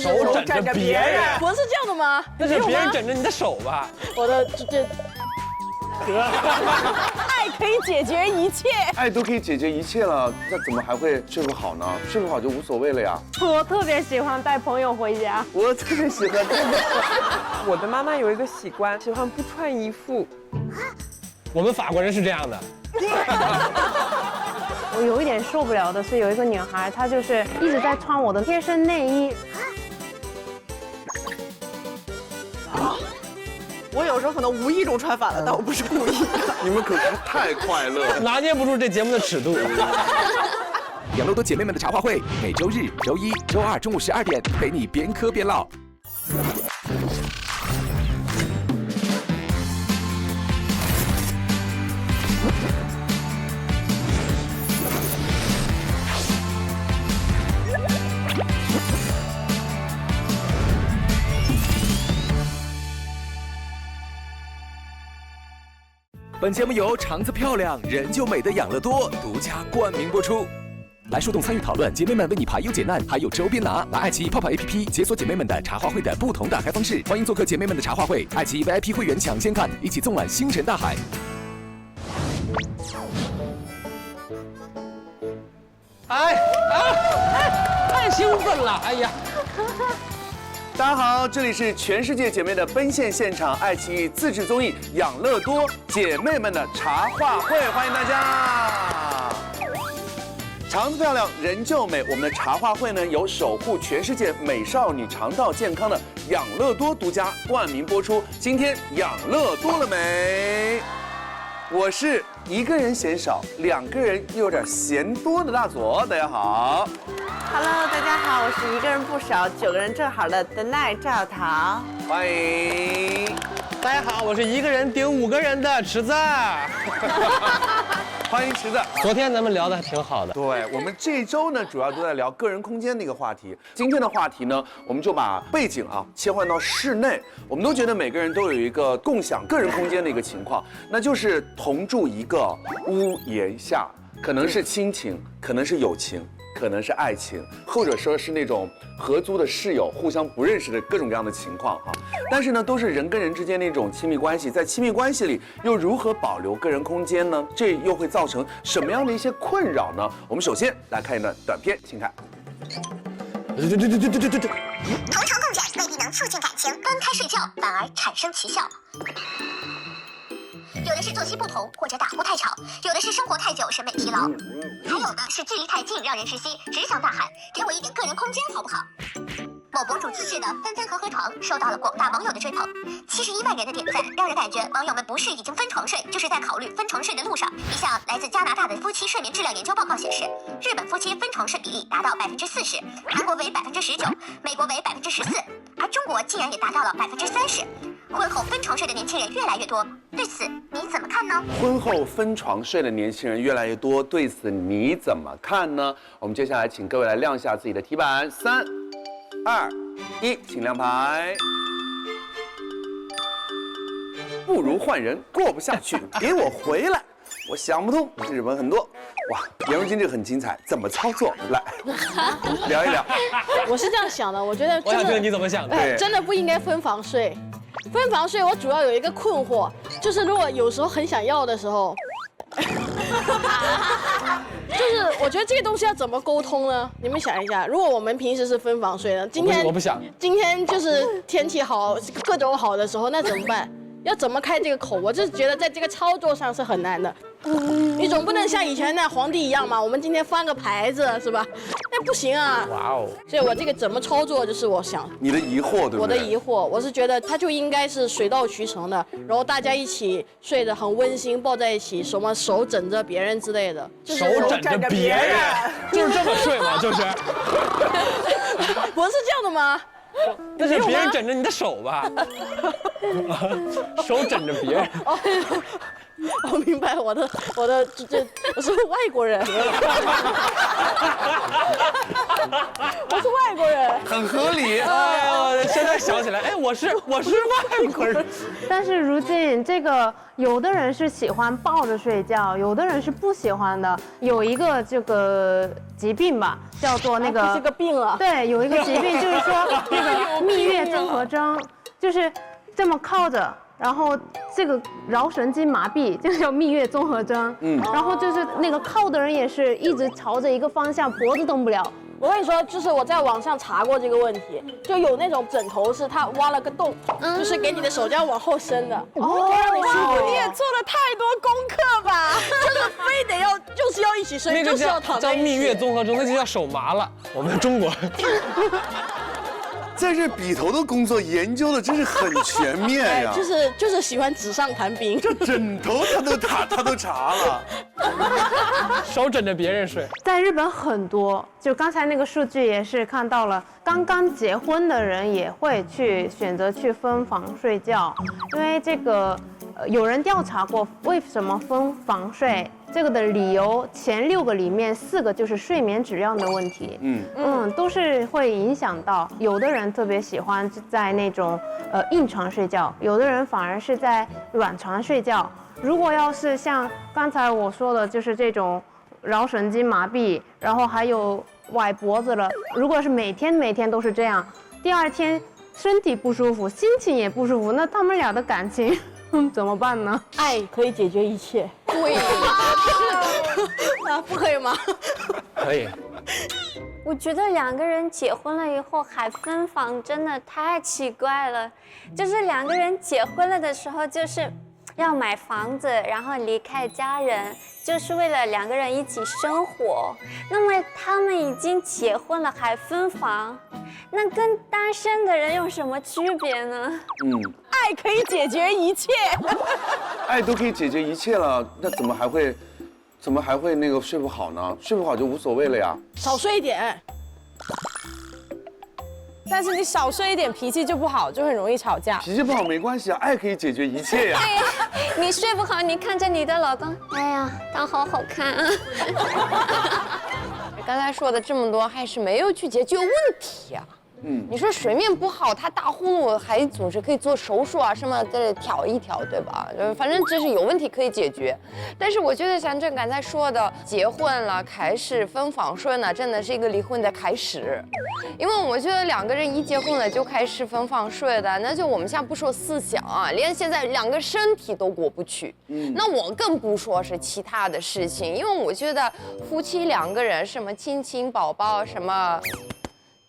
手枕着别人，不是这样的吗？那是别人枕着你的手吧？我的这。爱可以解决一切，爱都可以解决一切了，那怎么还会睡不好呢？睡不好就无所谓了呀。我特别喜欢带朋友回家，我特别喜欢这个。我的妈妈有一个习惯，喜欢不穿衣服。我们法国人是这样的。我有一点受不了的是，有一个女孩，她就是一直在穿我的贴身内衣。我有时候可能无意中穿反了，但我不是故意的。你们可太快乐了，拿捏不住这节目的尺度。养乐多姐妹们的茶话会，每周日、周一、周二中午12点，陪你边嗑边唠。本节目由肠子漂亮人就美的养乐多独家冠名播出。来树洞参与讨论，姐妹们为你排忧解难，还有周边拿。来爱奇艺泡泡 APP 解锁姐妹们的茶话会的不同打开方式，欢迎做客姐妹们的茶话会，爱奇艺 VIP 会员抢先看，一起纵览星辰大海。太兴奋了！哎呀，大家好，这里是全世界姐妹的奔现现场，爱奇艺自制综艺《养乐多姐妹们的茶话会》，欢迎大家。肠子漂亮人就美，我们的茶话会呢由守护全世界美少女肠道健康的养乐多独家冠名播出。今天养乐多了没？我是一个人嫌少，两个人又有点嫌多的大佐，大家好。Hello， 大家好，我是一个人不少，9个人正好的 The Night 赵桃，欢迎。大家好，我是一个人顶5个人的池子。欢迎池子。昨天咱们聊的还挺好的。对，我们这周呢，主要都在聊个人空间的一个话题。今天的话题呢，我们就把背景切换到室内。我们都觉得每个人都有一个共享个人空间的一个情况，那就是同住一个屋檐下，可能是亲情，可能是友情，可能是爱情，或者说是那种合租的室友，互相不认识的各种各样的情况但是呢，都是人跟人之间的一种亲密关系，在亲密关系里又如何保留个人空间呢？这又会造成什么样的一些困扰呢？我们首先来看一段短片，请看。同床共枕未必能促进感情，分开睡觉反而产生奇效。有的是作息不同或者打呼太吵，有的是生活太久审美疲劳，还有的是距离太近让人窒息，只想大喊给我一点个人空间好不好。某博主自制的分分合合床受到了广大网友的追捧，71万人的点赞，让人感觉网友们不是已经分床睡，就是在考虑分床睡的路上。一项来自加拿大的夫妻睡眠质量研究报告显示，日本夫妻分床睡比例达到40%，韩国为19%，美国为14%，而中国竟然也达到了30%。婚后分床睡的年轻人越来越多，对此你怎么看呢？婚后分床睡的年轻人越来越多，对此你怎么看呢？我们接下来请各位来亮下自己的题板，3、2、1，请亮牌。不如换人，过不下去，给我回来！我想不通，日本很多。哇，颜如晶这个很精彩，怎么操作？来聊一聊。我是这样想的，我觉得我想听听你怎么想的。真的不应该分房睡。分房睡，我主要有一个困惑，就是如果有时候很想要的时候，就是我觉得这个东西要怎么沟通呢？你们想一下，如果我们平时是分房睡的，今天我不想，今天就是天气好，各种好的时候，那怎么办？要怎么开这个口？我就是觉得在这个操作上是很难的。你总不能像以前那皇帝一样嘛？我们今天翻个牌子是吧？那不行啊！哇哦！所以我这个怎么操作，就是我想你的疑惑，对不对？我的疑惑，我是觉得它就应该是水到渠成的，然后大家一起睡得很温馨，抱在一起，什么手枕着别人之类的。手枕着别人，就是这么睡吗？就是。不是这样的吗？那是别人枕着你的手吧？手枕着别人。我明白，我的这我是外国人，我是外国人，很合理。现在想起来，哎，我是外国人。但是如今这个有的人是喜欢抱着睡觉，有的人是不喜欢的。有一个这个疾病吧，叫做那个是个病了。对，有一个疾病就是说那综合征，就是这么靠着，然后这个桡神经麻痹，这个叫蜜月综合征。然后就是那个靠的人也是一直朝着一个方向，脖子动不了。我跟你说，就是我在网上查过这个问题，就有那种枕头是它挖了个洞，就是给你的手这样往后伸的，哦，让你舒服。你也做了太多功课吧？就是非得要，就是要一起睡，那个就是要躺在一起。叫蜜月综合征，那就叫手麻了。我们中国。在这笔头的工作研究的真是很全面呀，就是喜欢纸上谈兵。这枕头他都查了，手枕着别人睡。在日本很多，就刚才那个数据也是看到了，刚刚结婚的人也会去选择去分房睡觉，因为这个有人调查过为什么分房睡。这个的理由前6个里面4个就是睡眠质量的问题，都是会影响到。有的人特别喜欢在那种硬床睡觉，有的人反而是在软床睡觉。如果要是像刚才我说的，就是这种桡神经麻痹，然后还有崴脖子了，如果是每天都是这样，第2天身体不舒服，心情也不舒服，那他们俩的感情怎么办呢？爱可以解决一切。对，啊，不可以吗？可以。我觉得2个人结婚了以后还分房，真的太奇怪了。就是2个人结婚了的时候，就是要买房子，然后离开家人，就是为了2个人一起生活。那么他们已经结婚了还分房，那跟单身的人有什么区别呢？爱可以解决一切。爱都可以解决一切了，那怎么还会那个睡不好呢？睡不好就无所谓了呀。少睡一点。但是你少睡一点，脾气就不好，就很容易吵架。脾气不好没关系啊，爱可以解决一切呀。你睡不好，你看着你的老公，哎呀，他好好看啊。刚才说的这么多，还是没有去解决问题啊。你说睡眠不好，他打呼噜还总是可以做手术啊，什么的调一调，对吧？反正这是有问题可以解决。但是我觉得像这刚才说的，结婚了开始分房睡呢，真的是一个离婚的开始。因为我觉得2个人一结婚了就开始分房睡的，那就我们现在不说思想啊，连现在2个身体都过不去。那我更不说是其他的事情，因为我觉得夫妻2个人什么亲亲宝宝什么。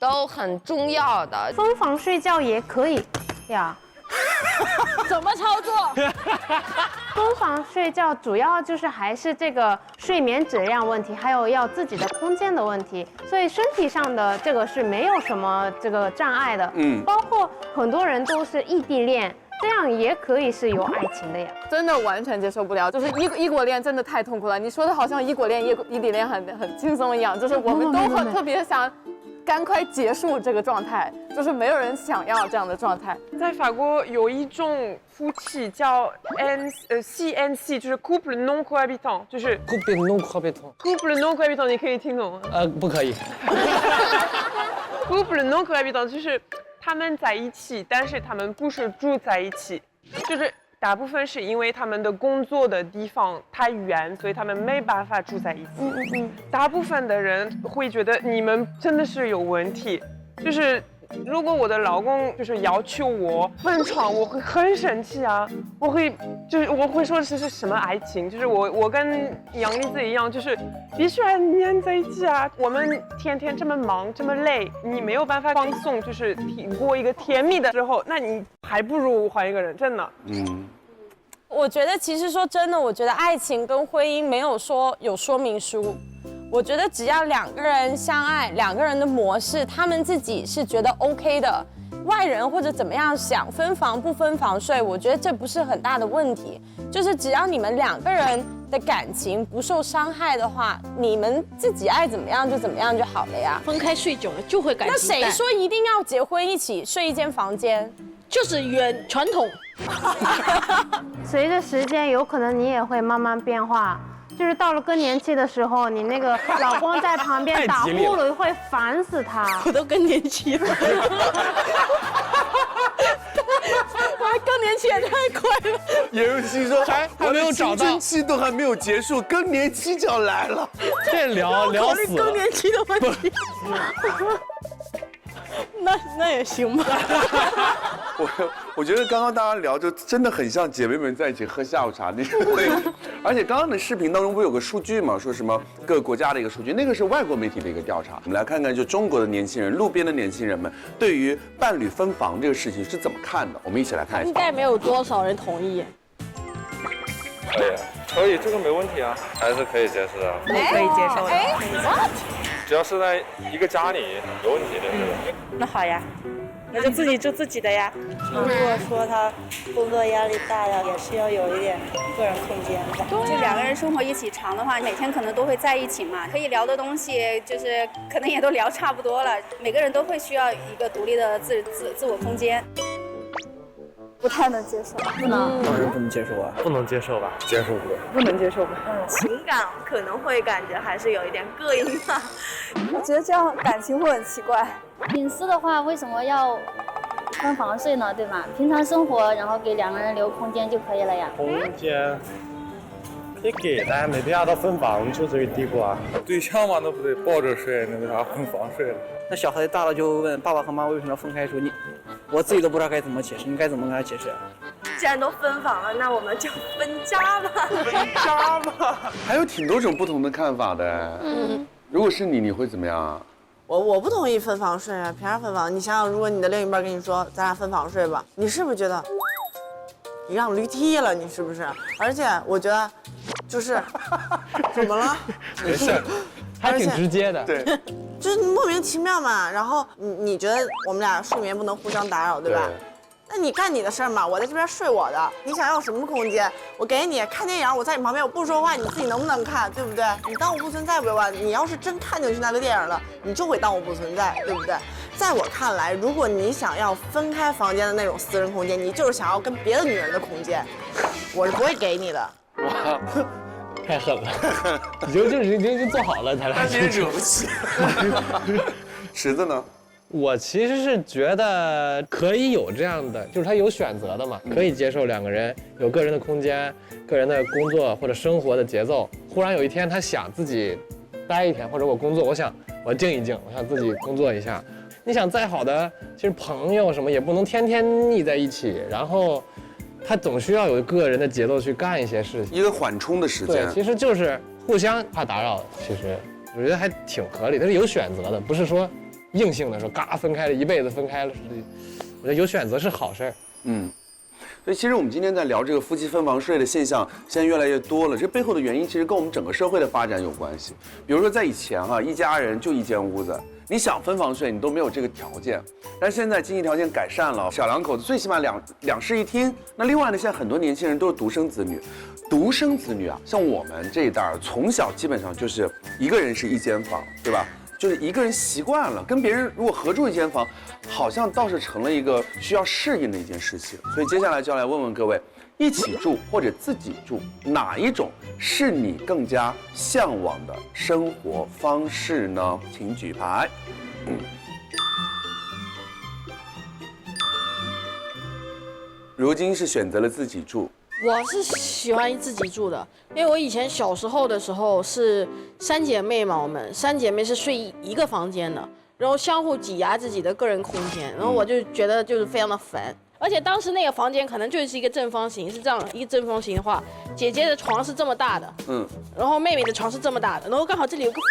都很重要的，分房睡觉也可以呀。怎么操作？分房睡觉主要就是还是这个睡眠质量问题，还有要自己的空间的问题，所以身体上的这个是没有什么这个障碍的。包括很多人都是异地恋，这样也可以是有爱情的呀。真的完全接受不了，就是异国恋真的太痛苦了。你说的好像异国恋、异地恋很轻松一样，就是我们都特别想。赶快结束这个状态，就是没有人想要这样的状态。在法国有一种夫妻叫CNC， 就是 couple non cohabitant， 就是 couple non cohabitant。couple non cohabitant， 你可以听懂吗？不可以。couple non cohabitant 就是他们在一起，但是他们不是住在一起，就是大部分是因为他们的工作的地方太远，所以他们没办法住在一起。大部分的人会觉得你们真的是有问题，就是如果我的老公就是要求我分床，我会很生气啊，我会说这是什么爱情，就是我跟杨丽子一样，就是必须要黏在一起啊。我们天天这么忙这么累，你没有办法放松，就是过一个甜蜜的时候，那你还不如换一个人，真的。我觉得其实说真的，我觉得爱情跟婚姻没有说有说明书。我觉得只要2个人相爱，2个人的模式，他们自己是觉得 OK 的，外人或者怎么样想分房不分房睡，我觉得这不是很大的问题。就是只要你们2个人的感情不受伤害的话，你们自己爱怎么样就怎么样就好了呀。分开睡久了就会感情淡。那谁说一定要结婚一起睡一间房间？就是传统。随着时间，有可能你也会慢慢变化。就是到了更年期的时候，你那个老公在旁边打呼噜，会烦死他。我都更年期了，更年期也太快了。严如期说还没有找到，青春期都还没有结束，更年期就要来了。这聊死了。更年期的问题。那也行吧。我觉得刚刚大家聊就真的很像姐妹们在一起喝下午茶那种。而且刚刚的视频当中不有个数据嘛，说什么各个国家的一个数据，那个是外国媒体的一个调查。我们来看看就中国的年轻人，路边的年轻人们对于伴侣分房这个事情是怎么看的？我们一起来看一下。应该没有多少人同意。可以，这个没问题啊，还是可以接受的。可以接受的。只要是在一个家里，没问题的。那好呀，那就自己住自己的呀。如果说他工作压力大呀，也是要有一点个人空间的。就2个人生活一起长的话，每天可能都会在一起嘛，可以聊的东西就是可能也都聊差不多了，每个人都会需要一个独立的自我空间。不太能接受，不能，当然不能接受啊，不能接受吧？接受不了，不能接受吧？情感可能会感觉还是有一点膈应的。我觉得这样感情会很奇怪。隐私的话，为什么要分房睡呢？对吧？平常生活，然后给2个人留空间就可以了呀。空间可以给，但是没必要到分房就这个地步啊。对象嘛，那不得抱着睡，那为啥分房睡了？那小孩子大了就问爸爸和妈为什么要分开住？我自己都不知道该怎么解释，你该怎么跟他解释？既然都分房了，那我们就分家吧。分家吧，还有挺多种不同的看法的。如果是你会怎么样啊？我不同意分房睡啊，凭啥分房？你想想，如果你的另一半跟你说咱俩分房睡吧，你是不是觉得你让驴踢了？你是不是？而且我觉得就是怎么了？没事，还挺直接的。对，就是莫名其妙嘛。然后你觉得我们俩睡眠不能互相打扰，对吧？那你干你的事儿嘛，我在这边睡我的。你想要什么空间？我给你看电影，我在你旁边，我不说话，你自己能不能看，对不对？你当我不存在不完。你要是真看进去那个电影了，你就会当我不存在，对不对？在我看来，如果你想要分开房间的那种私人空间，你就是想要跟别的女人的空间，我是不会给你的。哇，太狠了！已经做好了，咱俩。惹不起。池子呢？我其实是觉得可以有这样的，就是他有选择的嘛，可以接受2个人有个人的空间、个人的工作或者生活的节奏。忽然有一天他想自己待一天，或者我工作，我想我静一静，我想自己工作一下。你想再好的，其实朋友什么也不能天天腻在一起，然后他总需要有个人的节奏去干一些事情，一个缓冲的时间。对，其实就是互相怕打扰。其实我觉得还挺合理，它是有选择的，不是说硬性的说嘎分开了一辈子分开了。我觉得有选择是好事儿。所以其实我们今天在聊这个夫妻分房睡的现象，现在越来越多了。这背后的原因其实跟我们整个社会的发展有关系。比如说在以前一家人就一间屋子，你想分房睡你都没有这个条件。但是现在经济条件改善了，小2口子最起码两室一厅。那另外呢，现在很多年轻人都是独生子女。独生子女啊，像我们这一代从小基本上就是一个人是一间房，对吧？就是一个人习惯了，跟别人如果合住一间房，好像倒是成了一个需要适应的一件事情。所以接下来就要来问问各位，一起住或者自己住，哪一种是你更加向往的生活方式呢？请举牌。如今是选择了自己住。我是喜欢自己住的，因为我以前小时候的时候是3姐妹嘛，我们3姐妹是睡一个房间的，然后相互挤压自己的个人空间，然后我就觉得就是非常的烦。而且当时那个房间可能就是一个正方形，是这样一个正方形的话，姐姐的床是这么大的，然后妹妹的床是这么大的，然后刚好这里有个缝，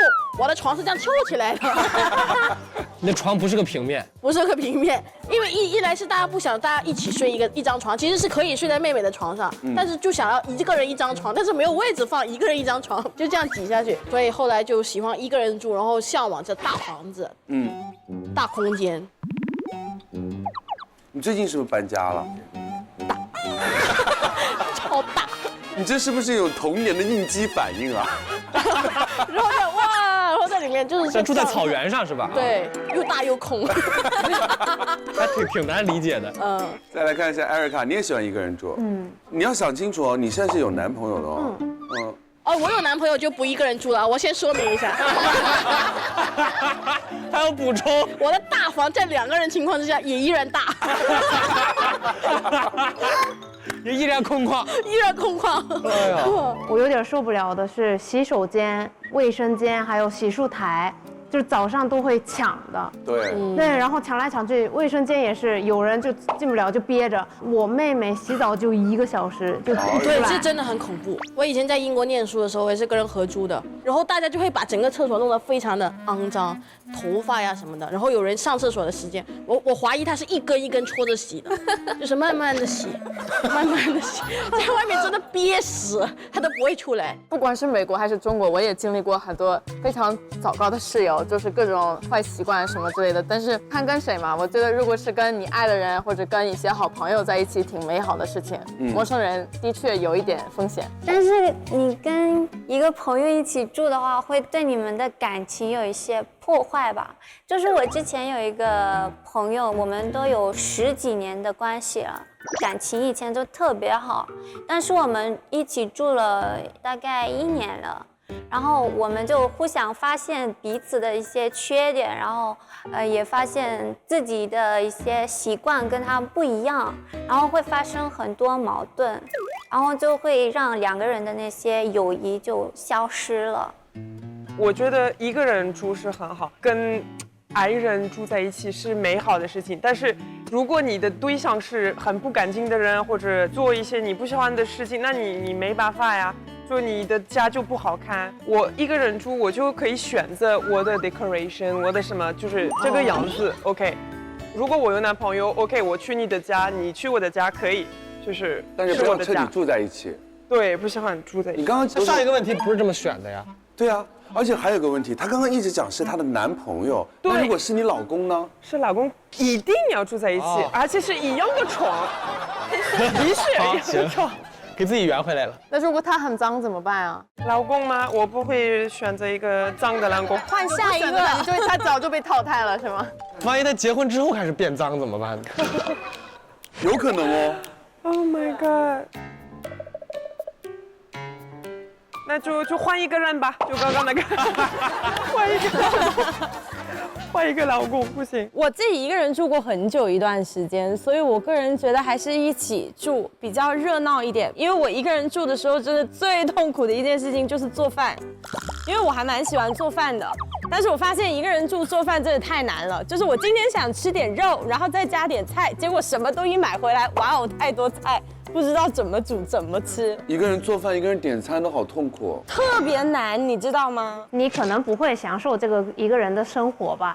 我的床是这样翘起来的。你的床不是个平面，不是个平面，因为一来是大家不想大家一起睡一张床，其实是可以睡在妹妹的床上，但是就想要一个人一张床，但是没有位置放一个人一张床，就这样挤下去，所以后来就喜欢一个人住，然后向往着大房子，大空间。你最近是不是搬家了？超大！你这是不是有童年的应激反应啊？然后在里面就是住在草原上是吧？对，又大又空，还挺难理解的。再来看一下艾瑞卡，你也喜欢一个人住？你要想清楚哦，你现在是有男朋友的哦。我有男朋友就不一个人住了，我先说明一下。还要补充，我的大房在2个人情况之下也依然大，也依然空旷，依然空旷。哎呀，我有点受不了的是洗手间、卫生间还有洗漱台，就是早上都会抢的。对，对，然后抢来抢去，卫生间也是有人就进不了就憋着。我妹妹洗澡就1个小时就对，这真的很恐怖。我以前在英国念书的时候，我也是跟人合租的，然后大家就会把整个厕所弄得非常的肮脏，头发呀什么的。然后有人上厕所的时间，我怀疑他是一根一根戳着洗的，就是慢慢的洗，慢慢的洗，在外面真的憋死，他都不会出来。不管是美国还是中国，我也经历过很多非常糟糕的室友，就是各种坏习惯什么之类的。但是看跟谁嘛，我觉得如果是跟你爱的人或者跟一些好朋友在一起，挺美好的事情。陌生人的确有一点风险。但是你跟一个朋友一起住的话，会对你们的感情有一些破坏吧。就是我之前有一个朋友，我们都有10几年的关系了，感情以前都特别好，但是我们一起住了大概1年了。然后我们就互相发现彼此的一些缺点，然后也发现自己的一些习惯跟他不一样，然后会发生很多矛盾，然后就会让2个人的那些友谊就消失了。我觉得一个人住是很好，跟爱人住在一起是美好的事情。但是如果你的对象是很不干净的人，或者做一些你不喜欢的事情，那你没办法呀。就你的家就不好看。我一个人住，我就可以选择我的 decoration， 我的什么就是这个样子。OK， 如果我有男朋友 ，OK， 我去你的家，你去我的家可以，就是但是不要彻底住在一起。对，不喜欢住在一起。你刚刚上一个问题不是这么选的呀？对啊，而且还有个问题，她刚刚一直讲是她的男朋友，那如果是你老公呢？是老公一定要住在一起，而且是一样的床，必须一样的床。给自己圆回来了。那如果他很脏怎么办啊？老公吗？我不会选择一个脏的老公，换下一个，就是他早就被淘汰了，是吗？万一他结婚之后开始变脏怎么办？有可能哦。Oh my god！ 那就换一个人吧，就刚刚那个，换一个老公不行。我自己一个人住过很久一段时间，所以我个人觉得还是一起住比较热闹一点。因为我一个人住的时候，真的最痛苦的一件事情就是做饭，因为我还蛮喜欢做饭的。但是我发现一个人住做饭真的太难了，就是我今天想吃点肉，然后再加点菜，结果什么都一买回来，哇哦，太多菜。不知道怎么煮怎么吃，一个人做饭，一个人点餐都好痛苦，特别难，你知道吗？你可能不会享受这个一个人的生活吧？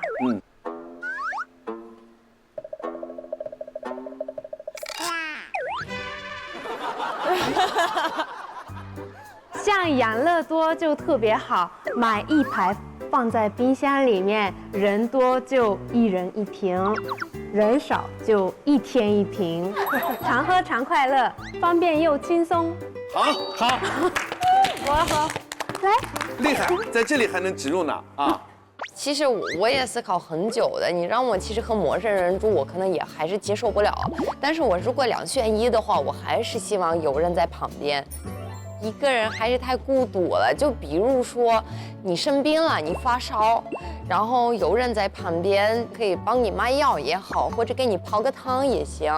像养乐多就特别好，买1排放在冰箱里面，人多就1人1瓶。人少就1天1瓶，常喝常快乐，方便又轻松。好，我喝，来，厉害，在这里还能植入呢啊！其实我也思考很久的，你让我其实和陌生人住，我可能也还是接受不了。但是我如果2选1的话，我还是希望有人在旁边。一个人还是太孤独了，就比如说你生病了，你发烧，然后有人在旁边可以帮你买药也好，或者给你泡个汤也行，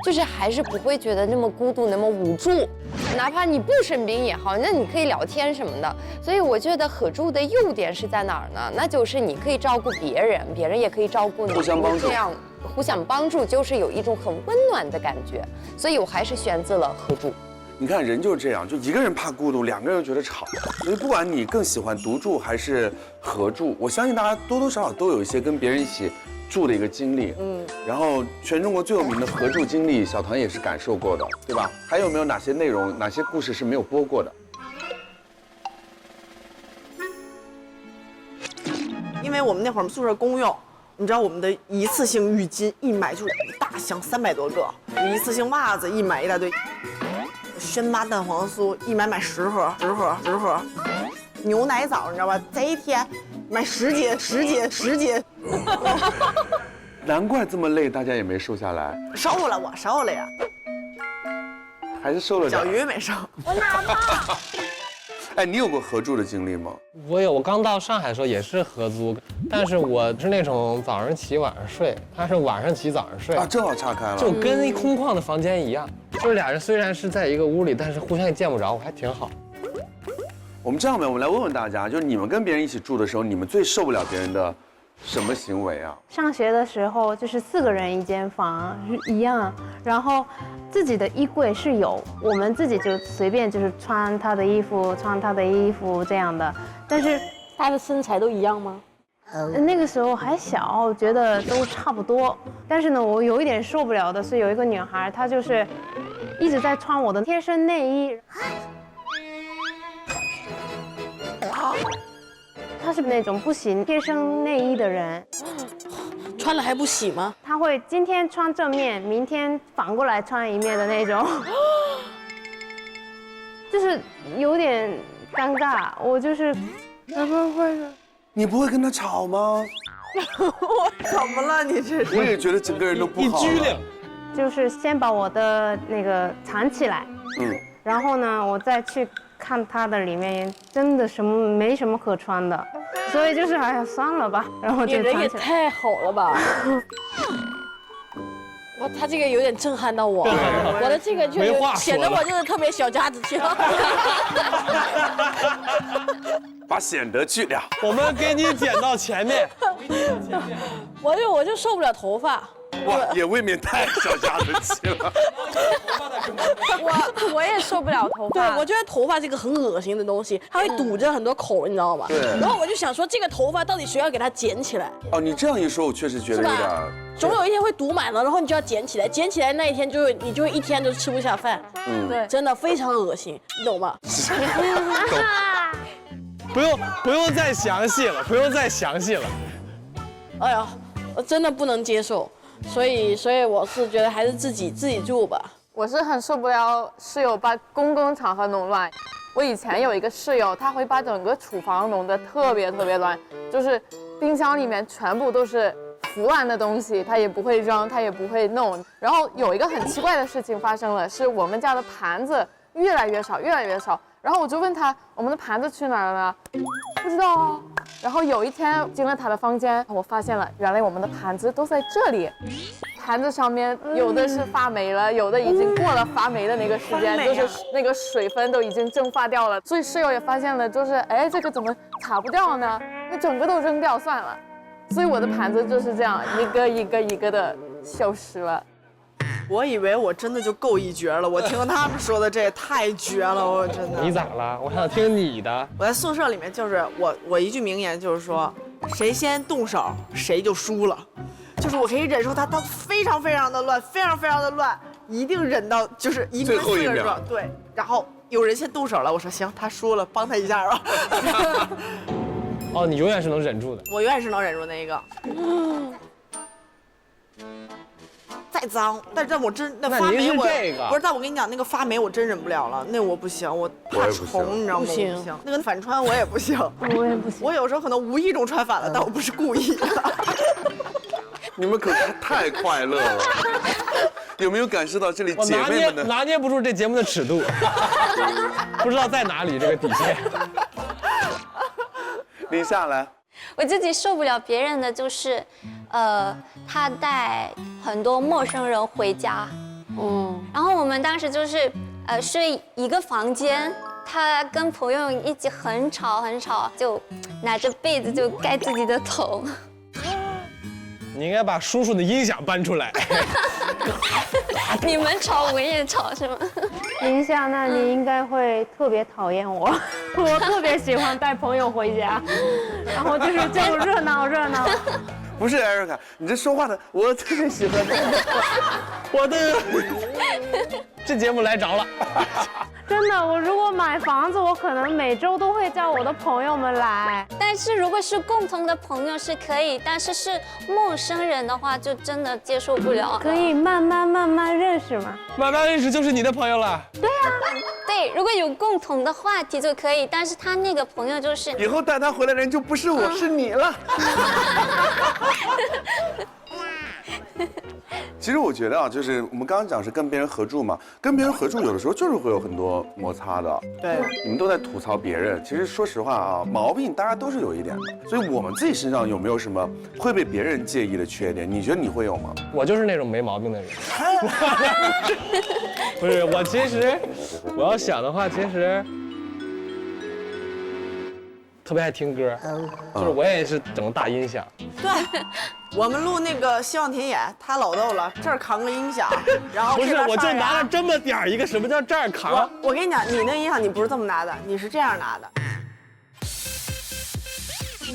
就是还是不会觉得那么孤独，那么无助。哪怕你不生病也好，那你可以聊天什么的。所以我觉得合住的优点是在哪儿呢？那就是你可以照顾别人，别人也可以照顾你，互相帮助，这样互相帮助就是有一种很温暖的感觉。所以我还是选择了合住。你看人就是这样，就一个人怕孤独，2个人觉得吵，所以不管你更喜欢独住还是合住，我相信大家多多少少都有一些跟别人一起住的一个经历。然后全中国最有名的合住经历，小唐也是感受过的，对吧？还有没有哪些内容、哪些故事是没有播过的？因为我们那会儿宿舍公用，你知道我们的一次性浴巾一买就是一大箱300多个，一次性袜子一买一大堆。轩妈蛋黄酥一买10盒，10盒，牛奶枣你知道吧？这一天买10斤，难怪这么累，大家也没瘦下来。瘦了，我瘦了呀，还是瘦了点。小鱼没瘦，我哪怕。哎，你有过合住的经历吗？我有，我刚到上海的时候也是合租，但是我是那种早上起晚上睡，他是晚上起早上睡啊，正好岔开了，就跟一空旷的房间一样，就是俩人虽然是在一个屋里，但是互相也见不着，我还挺好。我们这样吧，我们来问问大家，就是你们跟别人一起住的时候，你们最受不了别人的什么行为啊？上学的时候就是4个人一间房一样，然后自己的衣柜是有，我们自己就随便就是穿他的衣服这样的，但是他的身材都一样吗？那个时候还小，觉得都差不多。但是呢，我有一点受不了的是，有一个女孩，她就是一直在穿我的贴身内衣。她是那种不洗贴身内衣的人，穿了还不洗吗？她会今天穿正面，明天反过来穿一面的那种，就是有点尴尬。我就是你不会跟他吵吗？我怎么了？你这是？我也觉得整个人都不好。拘灵。就是先把我的那个藏起来，然后呢，我再去看他的里面，真的没什么可穿的，所以就是哎呀算了吧，然后就你人也太好了吧。哇，他这个有点震撼到我，我的这个就显得我就是特别小家子气了。把显得去掉。我们给你剪到前面。我就受不了头发。哇，也未免太小家子气了。我也受不了头发。对，我觉得头发这个很恶心的东西，它会堵着很多口，你知道吗？对。然后我就想说，这个头发到底谁要给它捡起来？哦，你这样一说，我确实觉得有点。总有一天会堵满了，然后你就要捡起来，捡起来那一天你就会一天都吃不下饭。对，真的非常恶心，你懂吗？不用再详细了，不用再详细了。哎呀，我真的不能接受。所以我是觉得还是自己住吧。我是很受不了室友把公共场合弄乱。我以前有一个室友，他会把整个厨房弄得特别乱，就是冰箱里面全部都是腐烂的东西，他也不会扔，他也不会弄。然后有一个很奇怪的事情发生了，是我们家的盘子越来越少。然后我就问他，我们的盘子去哪儿了呢？不知道啊。然后有一天进了他的房间，我发现了，原来我们的盘子都在这里。盘子上面有的是发霉了，有的已经过了发霉的那个时间，就是那个水分都已经蒸发掉了。所以室友也发现了，就是哎，这个怎么擦不掉呢？那整个都扔掉算了。所以我的盘子就是这样一个的消失了。我以为我真的就够一绝了，我听他们说的这也太绝了，我真的。你咋了？我想听你的。我在宿舍里面就是我一句名言就是说，谁先动手谁就输了，就是我可以忍受他非常的乱，非常的乱，一定忍到就是一个4个人说对，然后有人先动手了，我说行，他输了，帮他一下吧。哦，你永远是能忍住的。我永远是能忍住那一个。再脏，但是我真那发霉我不是，但我跟你讲，那个发霉我真忍不了了，那我不行，我怕虫，你知道吗？不行，那个反穿我也不行，我也不行。我有时候可能无意中穿反了，但我不是故意的。你们可太快乐了，有没有感受到这里姐妹们的拿捏不住这节目的尺度，不知道在哪里这个底线。林夏来。我自己受不了别人的就是，他带很多陌生人回家，然后我们当时就是睡一个房间，他跟朋友一起很吵，就拿着被子就盖自己的头。你应该把叔叔的音响搬出来。你们吵我也吵是吗？林夏，那你应该会特别讨厌我。我特别喜欢带朋友回家，然后就是这种热闹。不是艾瑞卡，你这说话的我特别喜欢。我的，这节目来着了。真的，我如果买房子，我可能每周都会叫我的朋友们来。但是如果是共同的朋友是可以，但是陌生人的话就真的接受不了。可以慢慢认识嘛？慢慢认识就是你的朋友了。对啊，对，如果有共同的话题就可以，但是他那个朋友就是以后带他回来的人就不是我，是你了。其实我觉得啊，就是我们刚刚讲是跟别人合住嘛，跟别人合住有的时候就是会有很多摩擦的。对，你们都在吐槽别人，其实说实话啊，毛病大家都是有一点的。所以我们自己身上有没有什么会被别人介意的缺点？你觉得你会有吗？我就是那种没毛病的人。不是，我其实我要想的话，其实特别爱听歌，就是我也是整个大音响。对，我们录那个希望田野，他老逗了，这儿扛个音响，然后不是，我就上拿了这么点儿一个，什么叫这儿扛？我跟你讲，你那音响你不是这么拿的，你是这样拿的。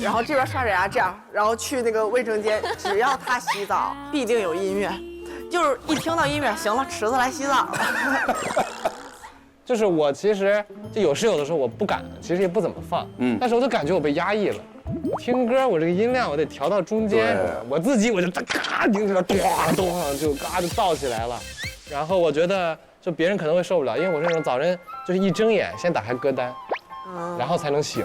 然后这边刷着牙这样，然后去那个卫生间，只要他洗澡，必定有音乐，就是一听到音乐，行了，池子来洗澡了。就是我其实就有的时候我不敢，其实也不怎么放，但是我就感觉我被压抑了。听歌我这个音量我得调到中间，我自己我就咔听着咚就嘎就燥起来了。然后我觉得就别人可能会受不了，因为我是那种早晨就是一睁眼先打开歌单，然后才能醒。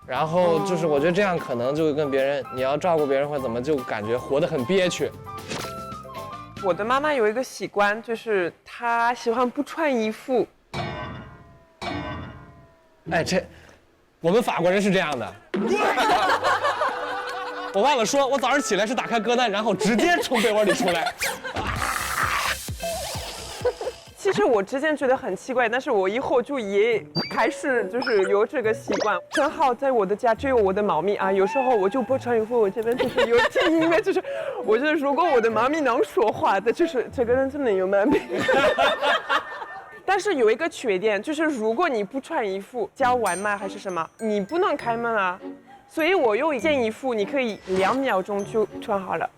然后就是我觉得这样可能就跟别人你要照顾别人或者怎么，就感觉活得很憋屈。我的妈妈有一个习惯，就是她喜欢不穿衣服。哎，我们法国人是这样的。我忘了说，我早上起来是打开歌单，然后直接从被窝里出来。其实我之前觉得很奇怪，但是我以后就也开始就是有这个习惯。正好在我的家只有我的猫咪啊，有时候我就不穿衣服，我这边就是有听音乐，就是我觉得如果我的猫咪能说话的，就是这个人真的有毛病。但是有一个缺点，就是如果你不穿衣服叫外卖还是什么，你不能开门啊。所以我有一件衣服，你可以2秒钟就穿好了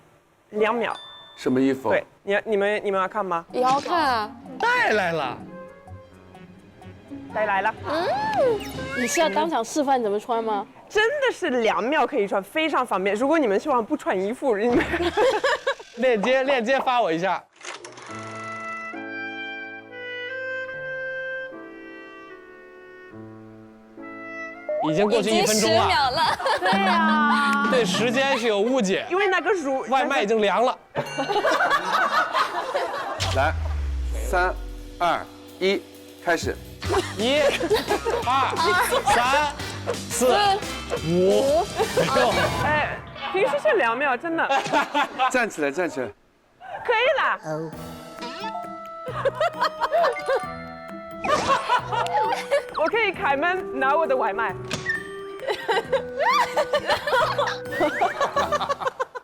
，2秒。什么衣服？对，你们要看吗？要看啊，带来了。带来了。你是要当场示范怎么穿吗？真的是2秒可以穿，非常方便。如果你们喜欢不穿衣服，你们链接发我一下。已经过去1分钟了。10秒了。对呀。对时间是有误解，因为那个外卖已经凉了。来，3、2、1，开始。1、2、3、4、5、6。哎，平时是2秒，真的。站起来，站起来。可以啦。我可以开门拿我的外卖。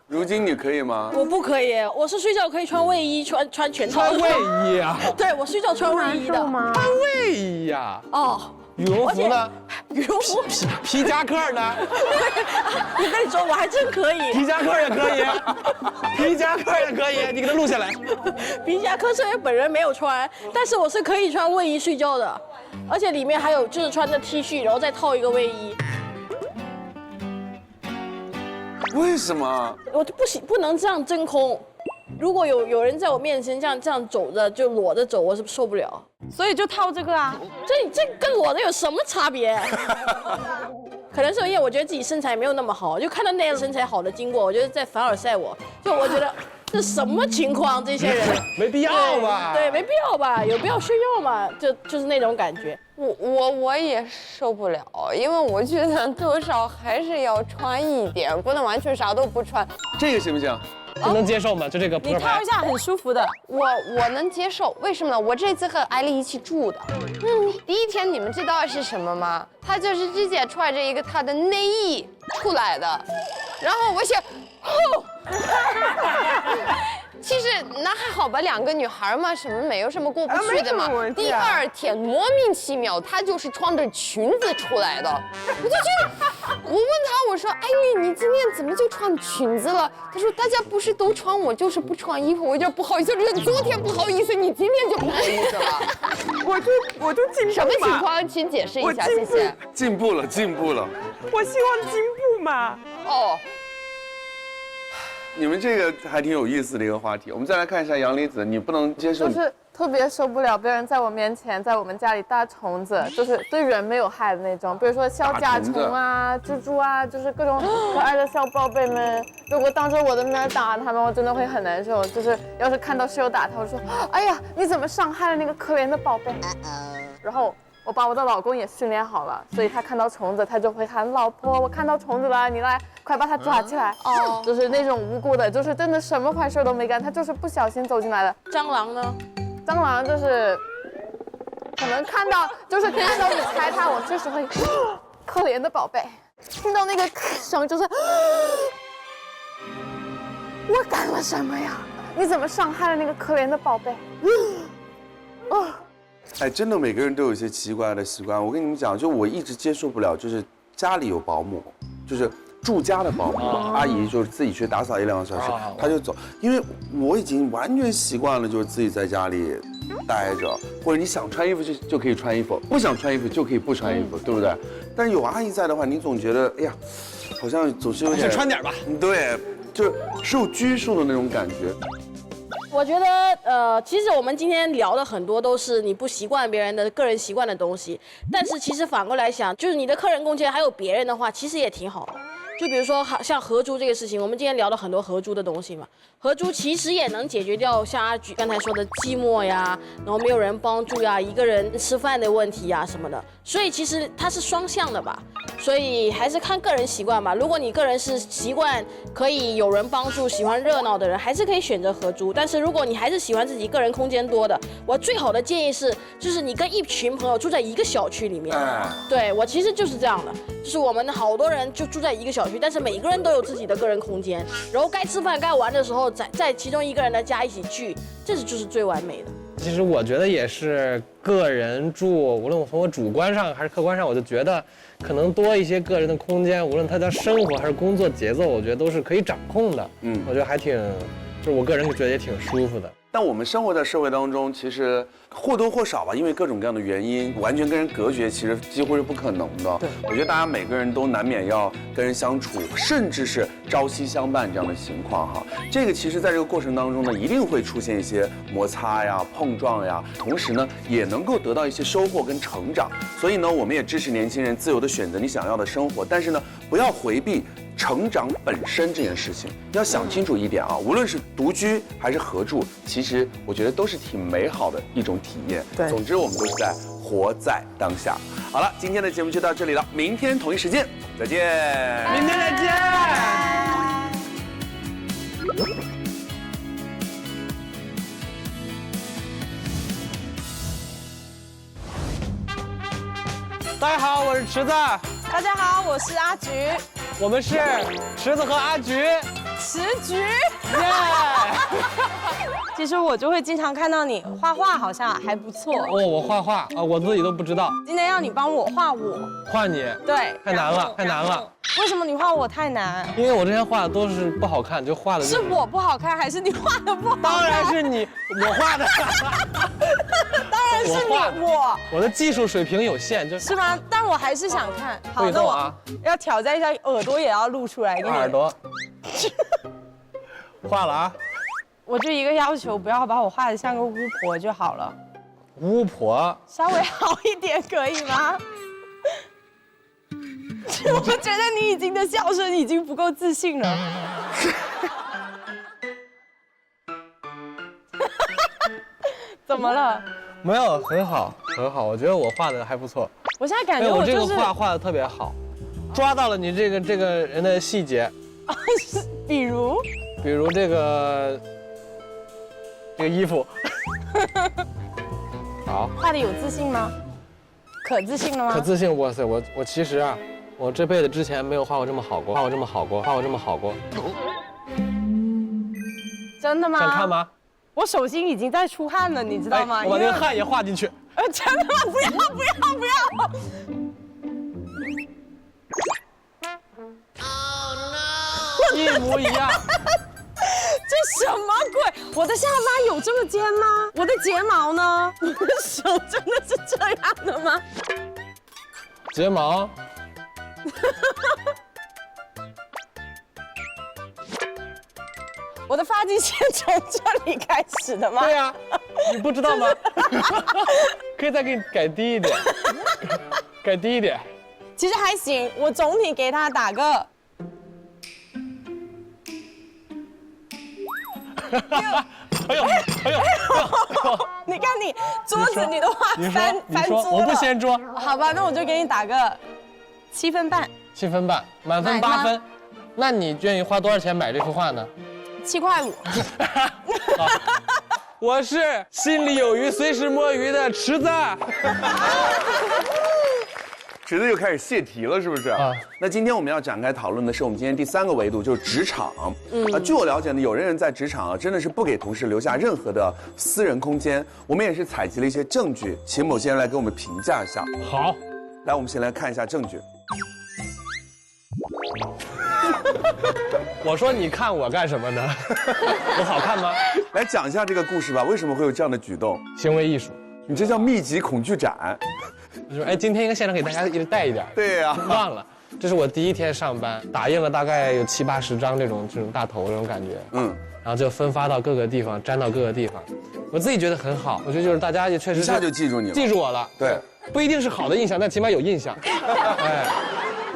如今你可以吗？我不可以，我是睡觉可以穿卫衣，穿全套。穿卫衣啊？对，我睡觉穿卫衣的。穿卫衣呀？哦。羽绒服呢？羽绒服。皮夹克呢？我跟你说，我还真可以。皮夹克也可以，皮夹克也可以，你给它录下来。皮夹克虽然本人没有穿，但是我是可以穿卫衣睡觉的，而且里面还有就是穿着 T 恤，然后再套一个卫衣。为什么？我就不能这样真空。如果有人在我面前这样走着就裸着走，我是受不了。所以就套这个啊，这跟裸着有什么差别？可能是因为我觉得自己身材没有那么好，就看到那样身材好的经过，我觉得在凡尔赛我，就我觉得这什么情况？这些人没必要吧？对，没必要吧？有必要炫耀吗？就是那种感觉。我也受不了，因为我觉得多少还是要穿一点，不能完全啥都不穿。这个行不行？这能接受吗？就这个扑克牌。你套一下很舒服的。我能接受，为什么呢？我这次和艾丽一起住的。第一天你们知道是什么吗？她就是直接穿着一个她的内衣出来的，然后我想，其实那还好吧，2个女孩嘛，什么没有什么过不去的嘛。第2天莫名其妙，她就是穿着裙子出来的，我就觉得，我问她，我说艾丽，你今天怎么就穿裙子了？她说大家不是都穿，我就是不穿衣服，我有点不好意思，就是昨天不好意思，你今天就不好意思了。我就进步嘛。什么情况？请解释一下，谢谢。进步了，进步了。我希望进步嘛。哦。你们这个还挺有意思的一个话题，我们再来看一下杨离子，你不能接受就是特别受不了别人在我面前在我们家里打虫子，就是对人没有害的那种，比如说小甲虫啊、蜘蛛啊，就是各种可爱的小宝贝们。如果当着我的面打他们，我真的会很难受。就是要是看到室友打他，我说：“哎呀，你怎么伤害了那个可怜的宝贝？”然后我把我的老公也训练好了，所以他看到虫子，他就会喊：“老婆，我看到虫子了，你来，快把它抓起来。”哦，就是那种无辜的，就是真的什么坏事都没干，他就是不小心走进来的。蟑螂呢？蟑螂就是可能看到，就是看到你踩它，我就是会可怜的宝贝。听到那个声就是，我干了什么呀？你怎么伤害了那个可怜的宝贝？哎，真的每个人都有一些奇怪的习惯。我跟你们讲，就我一直接受不了，就是家里有保姆，就是住家的保姆，阿姨就是自己去打扫1、2个小时，她就走。因为我已经完全习惯了，就是自己在家里待着，或者你想穿衣服就可以穿衣服，不想穿衣服就可以不穿衣服，对不对？但是有阿姨在的话，你总觉得，哎呀，好像总是有点穿点吧。对，就受拘束的那种感觉。我觉得，其实我们今天聊的很多都是你不习惯别人的个人习惯的东西，但是其实反过来想，就是你的个人空间还有别人的话，其实也挺好的。就比如说像合租这个事情，我们今天聊了很多合租的东西嘛，合租其实也能解决掉像阿菊刚才说的寂寞呀，然后没有人帮助呀，一个人吃饭的问题呀什么的，所以其实它是双向的吧，所以还是看个人习惯吧。如果你个人是习惯可以有人帮助、喜欢热闹的人，还是可以选择合租。但是如果你还是喜欢自己个人空间多的，我最好的建议是，就是你跟一群朋友住在一个小区里面。对，我其实就是这样的，就是我们好多人就住在一个小区，但是每个人都有自己的个人空间，然后该吃饭该玩的时候在其中一个人的家一起聚，这就是最完美的。其实我觉得也是个人住，无论从我主观上还是客观上，我就觉得可能多一些个人的空间，无论他的生活还是工作节奏，我觉得都是可以掌控的。我觉得还挺，就是我个人觉得也挺舒服的。但我们生活在社会当中，其实或多或少吧，因为各种各样的原因，完全跟人隔绝，其实几乎是不可能的。对，我觉得大家每个人都难免要跟人相处，甚至是朝夕相伴这样的情况哈。这个其实在这个过程当中呢，一定会出现一些摩擦呀、碰撞呀，同时呢，也能够得到一些收获跟成长。所以呢，我们也支持年轻人自由的选择你想要的生活，但是呢，不要回避成长本身这件事情，要想清楚一点啊，无论是独居还是合住，其实我觉得都是挺美好的一种体验。对，总之我们都是在活在当下。好了，今天的节目就到这里了，明天同一时间再见。明天再见。大家好，我是池子。大家好，我是阿菊。我们是池子和阿菊。池菊。耶！其实我就会经常看到你画画，好像还不错。哦，我画画啊，我自己都不知道。今天要你帮我画我。画你？对。太难了，太难了。为什么你画我太难？因为我之前画的都是不好看，就画的是我不好看，还是你画的不好看？当然是你，我画的。当然是你，我的技术水平有限，就是吗？但我还是想看。好，那我要挑战一下，耳朵也要露出来。耳朵。画了啊。我就一个要求，不要把我画得像个巫婆就好了。巫婆？稍微好一点可以吗？我觉得你已经的笑声已经不够自信了。怎么了？没有，很好，很好。我觉得我画的还不错。我现在感觉我这个画的特别好，抓到了你这个人的细节。比如这个衣服。好。画的有自信吗？可自信了吗？可自信，哇塞！我其实啊。我这辈子之前没有画过这么好过，真的吗？想看吗？我手心已经在出汗了，你知道吗？我把那个汗也画进去。真的吗？不要！一模一样。这什么鬼？我的下巴有这么尖吗？我的睫毛呢？我的手真的是这样的吗？睫毛。我的发际线从这里开始的吗？对呀，你不知道吗？可以再给你改低一点，改低一点。其实还行，我总体给他打个。哎呦！你看你桌子你都画翻桌了。我不掀桌。好吧，那我就给你打个7分半。7分半，满分8分。那你愿意花多少钱买这幅画呢？7块5。我是心里有鱼随时摸鱼的池子。池子就开始泄题了，是不是？啊，那今天我们要展开讨论的是我们今天第3个维度，就是职场。据我了解呢，有的人在职场啊，真的是不给同事留下任何的私人空间。我们也是采集了一些证据，请某些人来给我们评价一下。好，来，我们先来看一下证据。我说你看我干什么呢？我好看吗？来讲一下这个故事吧，为什么会有这样的举动？行为艺术，你这叫密集恐惧展。就是哎，今天应该现场给大家一直带一点。对呀，忘了，这是我第1天上班，打印了大概有70、80张这种大头这种感觉。然后就分发到各个地方，粘到各个地方。我自己觉得很好，我觉得就是大家也确实一下就记住你了，记住我了。对，不一定是好的印象，但起码有印象。哎，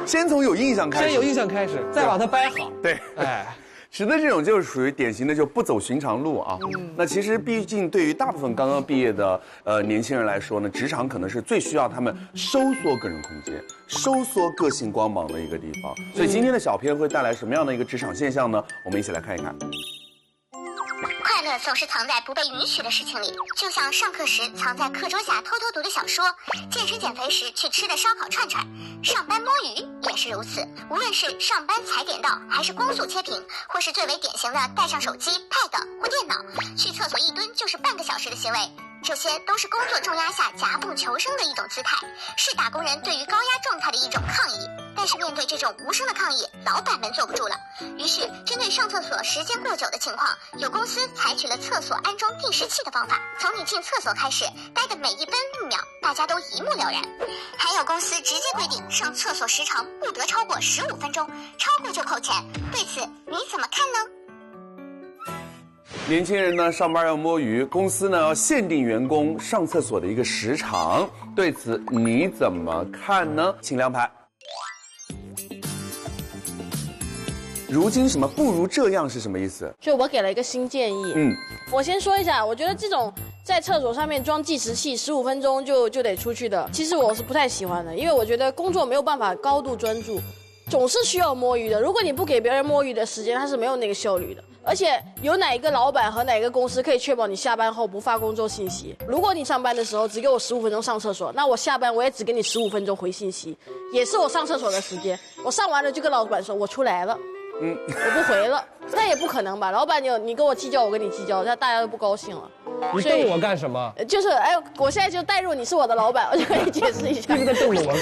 先从有印象开始，先有印象开始，再把它掰好。对，哎。池子这种就是属于典型的就不走寻常路啊。那其实毕竟对于大部分刚刚毕业的年轻人来说呢，职场可能是最需要他们收缩个人空间、收缩个性光芒的一个地方。所以今天的小片会带来什么样的一个职场现象呢？我们一起来看一看。快乐总是藏在不被允许的事情里，就像上课时藏在课桌下偷偷读的小说，健身减肥时去吃的烧烤串串，上班摸鱼也是如此。无论是上班踩点到，还是光速切屏，或是最为典型的带上手机、pad 或电脑，去厕所一蹲就是半个小时的行为，这些都是工作重压下夹缝求生的一种姿态，是打工人对于高压状态的一种抗议。但是面对这种无声的抗议，老板们坐不住了。于是，针对上厕所时间过久的情况，有公司采取了厕所安装定时器的方法，从你进厕所开始，待的每1分1秒，大家都一目了然。还有公司直接规定上厕所时长不得超过15分钟，超过就扣钱。对此你怎么看呢？年轻人呢上班要摸鱼，公司呢要限定员工上厕所的一个时长，对此你怎么看呢？请亮牌。如今什么不如这样是什么意思？就我给了一个新建议。我先说一下，我觉得这种在厕所上面装计时器，15分钟就得出去的，其实我是不太喜欢的，因为我觉得工作没有办法高度专注，总是需要摸鱼的。如果你不给别人摸鱼的时间，它是没有那个效率的。而且有哪一个老板和哪一个公司可以确保你下班后不发工作信息？如果你上班的时候只给我15分钟上厕所，那我下班我也只给你15分钟回信息，也是我上厕所的时间。我上完了就跟老板说我出来了。我不回了，那也不可能吧？老板你跟我计较，我跟你计较，那大家都不高兴了。你瞪我干什么？就是哎，我现在就代入你是我的老板，我就跟你解释一下。一直在瞪着我，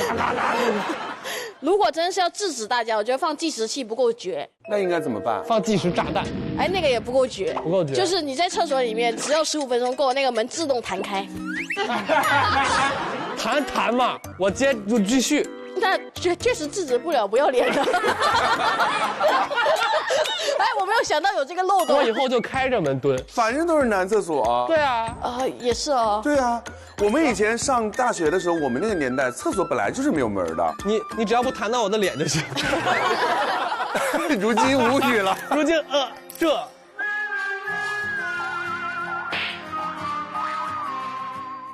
如果真是要制止大家，我觉得放计时器不够绝。那应该怎么办？放计时炸弹。哎，那个也不够绝。不够绝。就是你在厕所里面，只要15分钟够，那个门自动弹开。弹嘛，我继续。但确实制止不了不要脸的。哎，我没有想到有这个漏洞。我以后就开着门蹲，反正都是男厕所。对啊，也是哦。对啊，我们以前上大学的时候，我们那个年代厕所本来就是没有门的。你只要不弹到我的脸就行。如今无语了，如今这。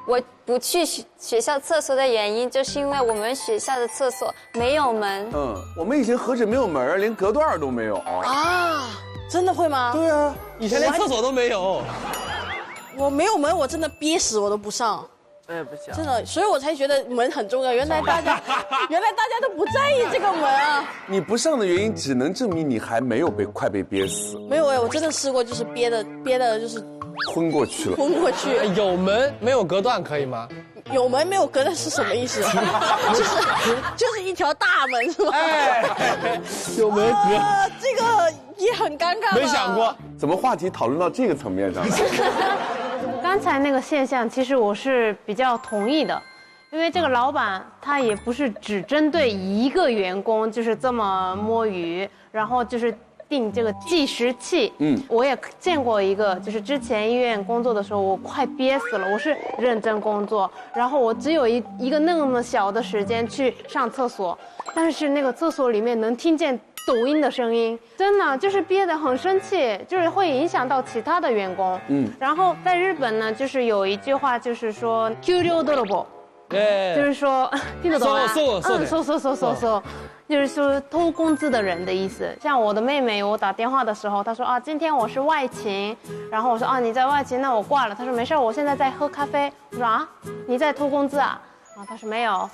我不去学校厕所的原因，就是因为我们学校的厕所没有门。我们以前何止没有门，连隔断都没有啊！真的会吗？对啊，以前连厕所都没有。我没有门，我真的憋死我都不上。我也不想。真的，所以我才觉得门很重要。原来大家都不在意这个门啊！你不上的原因，只能证明你还没有快被憋死。没有哎，我真的试过，就是憋的，就是。昏过去了，昏过去。有门没有隔断可以吗？有门没有隔断是什么意思？就是一条大门是吧？哎，有门隔，这个也很尴尬。没想过，怎么话题讨论到这个层面上？刚才那个现象，其实我是比较同意的，因为这个老板他也不是只针对一个员工就是这么摸鱼，然后就是定这个计时器。我也见过一个，就是之前医院工作的时候，我快憋死了，我是认真工作，然后我只有一个那么小的时间去上厕所，但是那个厕所里面能听见抖音的声音，真的就是憋得很生气，就是会影响到其他的员工。然后在日本呢，就是有一句话，就是说“給料泥棒”，就是说听得懂吗？搜，就是说偷工资的人的意思。像我的妹妹，我打电话的时候，她说啊，今天我是外勤，然后我说啊你在外勤，那我挂了。她说没事，我现在在喝咖啡。我说啊，你在偷工资啊？啊，她说没有，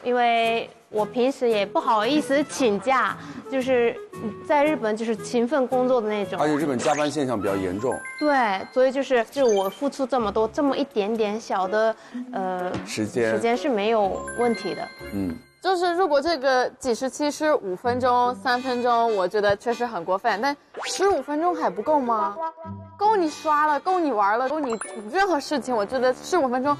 因为我平时也不好意思请假，就是在日本就是勤奋工作的那种。而且日本加班现象比较严重。对，所以就是我付出这么多，这么一点点小的时间是没有问题的。就是如果这个计时器是5分钟、3分钟，我觉得确实很过分。但15分钟还不够吗？够你刷了，够你玩了，够你任何事情，我觉得15分钟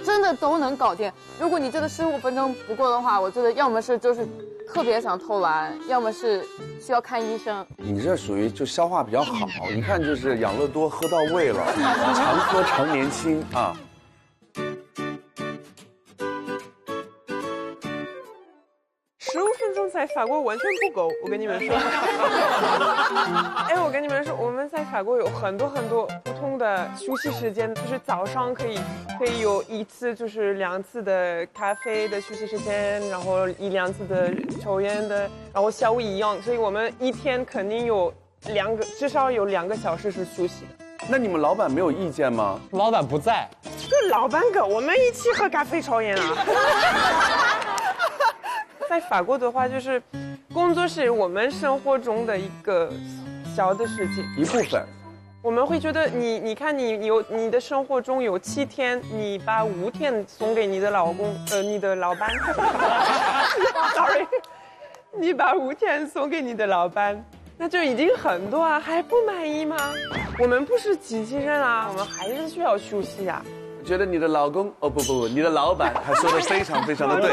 真的都能搞定。如果你觉得15分钟不够的话，我觉得要么是就是特别想偷懒，要么是需要看医生。你这属于就消化比较好，你看就是养乐多喝到位了，常喝常年轻啊。15分钟在法国完全不够，我跟你们说。哎，我跟你们说，我们在法国有很多不同的休息时间，就是早上可以有1次就是2次的咖啡的休息时间，然后1、2次的抽烟的，然后下午一样，所以我们一天肯定有至少有2个小时是休息的。那你们老板没有意见吗？老板不在。这老板跟我们一起喝咖啡抽烟啊。在法国的话，就是工作是我们生活中的一个小的事情，一部分。我们会觉得你看你的生活中有7天，你把5天送给你的老公，你的老板，sorry， 你把5天送给你的老板，那就已经很多啊，还不满意吗？我们不是机器人啊，我们还是需要休息啊。觉得你的老公不，你的老板他说的非常非常的对。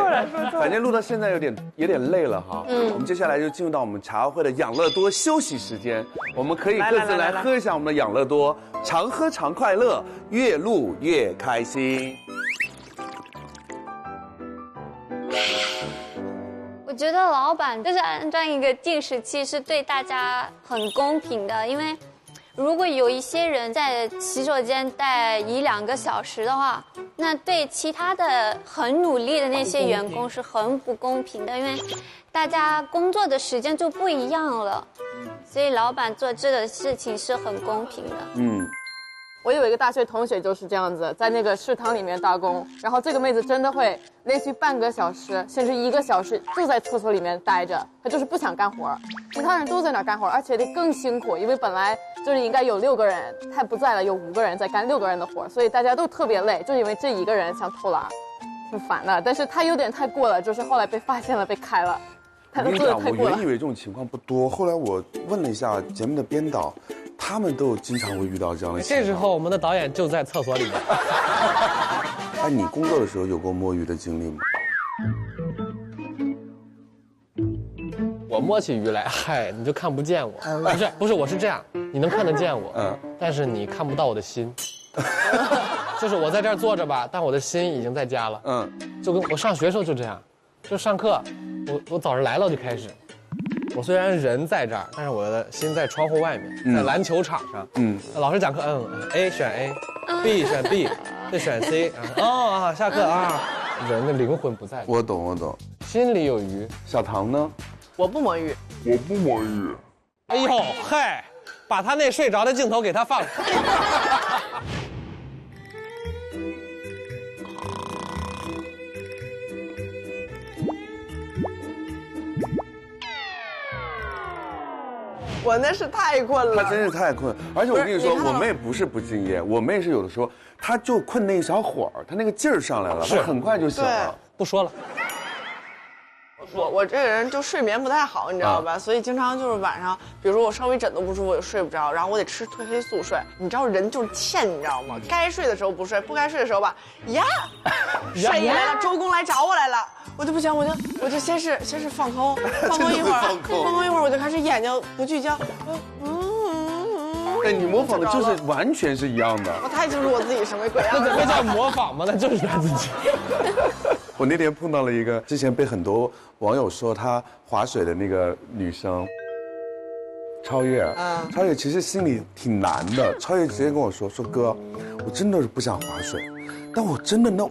反正录到现在有点累了哈。我们接下来就进入到我们茶会的养乐多休息时间，我们可以各自来喝一下我们的养乐多，常喝常快乐，越录越开心。我觉得老板就是按照一个计时器是对大家很公平的，因为如果有一些人在洗手间待1、2个小时的话，那对其他的很努力的那些员工是很不公平的，因为大家工作的时间就不一样了，所以老板做这个事情是很公平的。我有一个大学同学就是这样子，在那个食堂里面打工，然后这个妹子真的会连续半个小时甚至1个小时就在厕所里面待着，她就是不想干活，其他人都在那干活，而且得更辛苦，因为本来就是应该有6个人，他不在了，有5个人在干6个人的活，所以大家都特别累，就因为这1个人想偷懒，挺烦的。但是他有点太过了，就是后来被发现了，被开了。我跟你讲，我原以为这种情况不多，后来我问了一下节目的编导，他们都经常会遇到这样的情况。这时候我们的导演就在厕所里面。哎，你工作的时候有过摸鱼的经历吗？我摸起鱼来，嗨，你就看不见我。不是，我是这样，你能看得见我，但是你看不到我的心。就是我在这儿坐着吧，但我的心已经在家了。就跟我上学的时候就这样，就上课，我早上来了就开始。我虽然人在这儿，但是我的心在窗户外面，在篮球场上。老师讲课，A 选 A，B 选 B， 再选 C， 下课啊，人的灵魂不在。我懂，心里有鱼。小唐呢？我不摸鱼。哎呦嗨，把他那睡着的镜头给他放出来。我那是太困了，他真是太困，而且我跟你说，我妹不是不敬业，我妹是有的时候，她就困那一小会儿，她那个劲儿上来了，她很快就醒了。不说了。我这个人就睡眠不太好，你知道吧？所以经常就是晚上，比如说我稍微枕头不舒服，我就睡不着，然后我得吃褪黑素睡。你知道人就是欠，你知道吗？该睡的时候不睡，不该睡的时候吧，睡意来了，周公来找我来了，我就不行，我就先是放空一会儿，我就开始眼睛不聚焦。哎，你模仿的就是完全是一样的。我太清楚我自己什么鬼样子。那叫模仿吗？那就是他自己。我那天碰到了一个之前被很多网友说她划水的那个女生，超越。超越其实心里挺难的。超越直接跟我说哥，我真的是不想划水，但我真的那我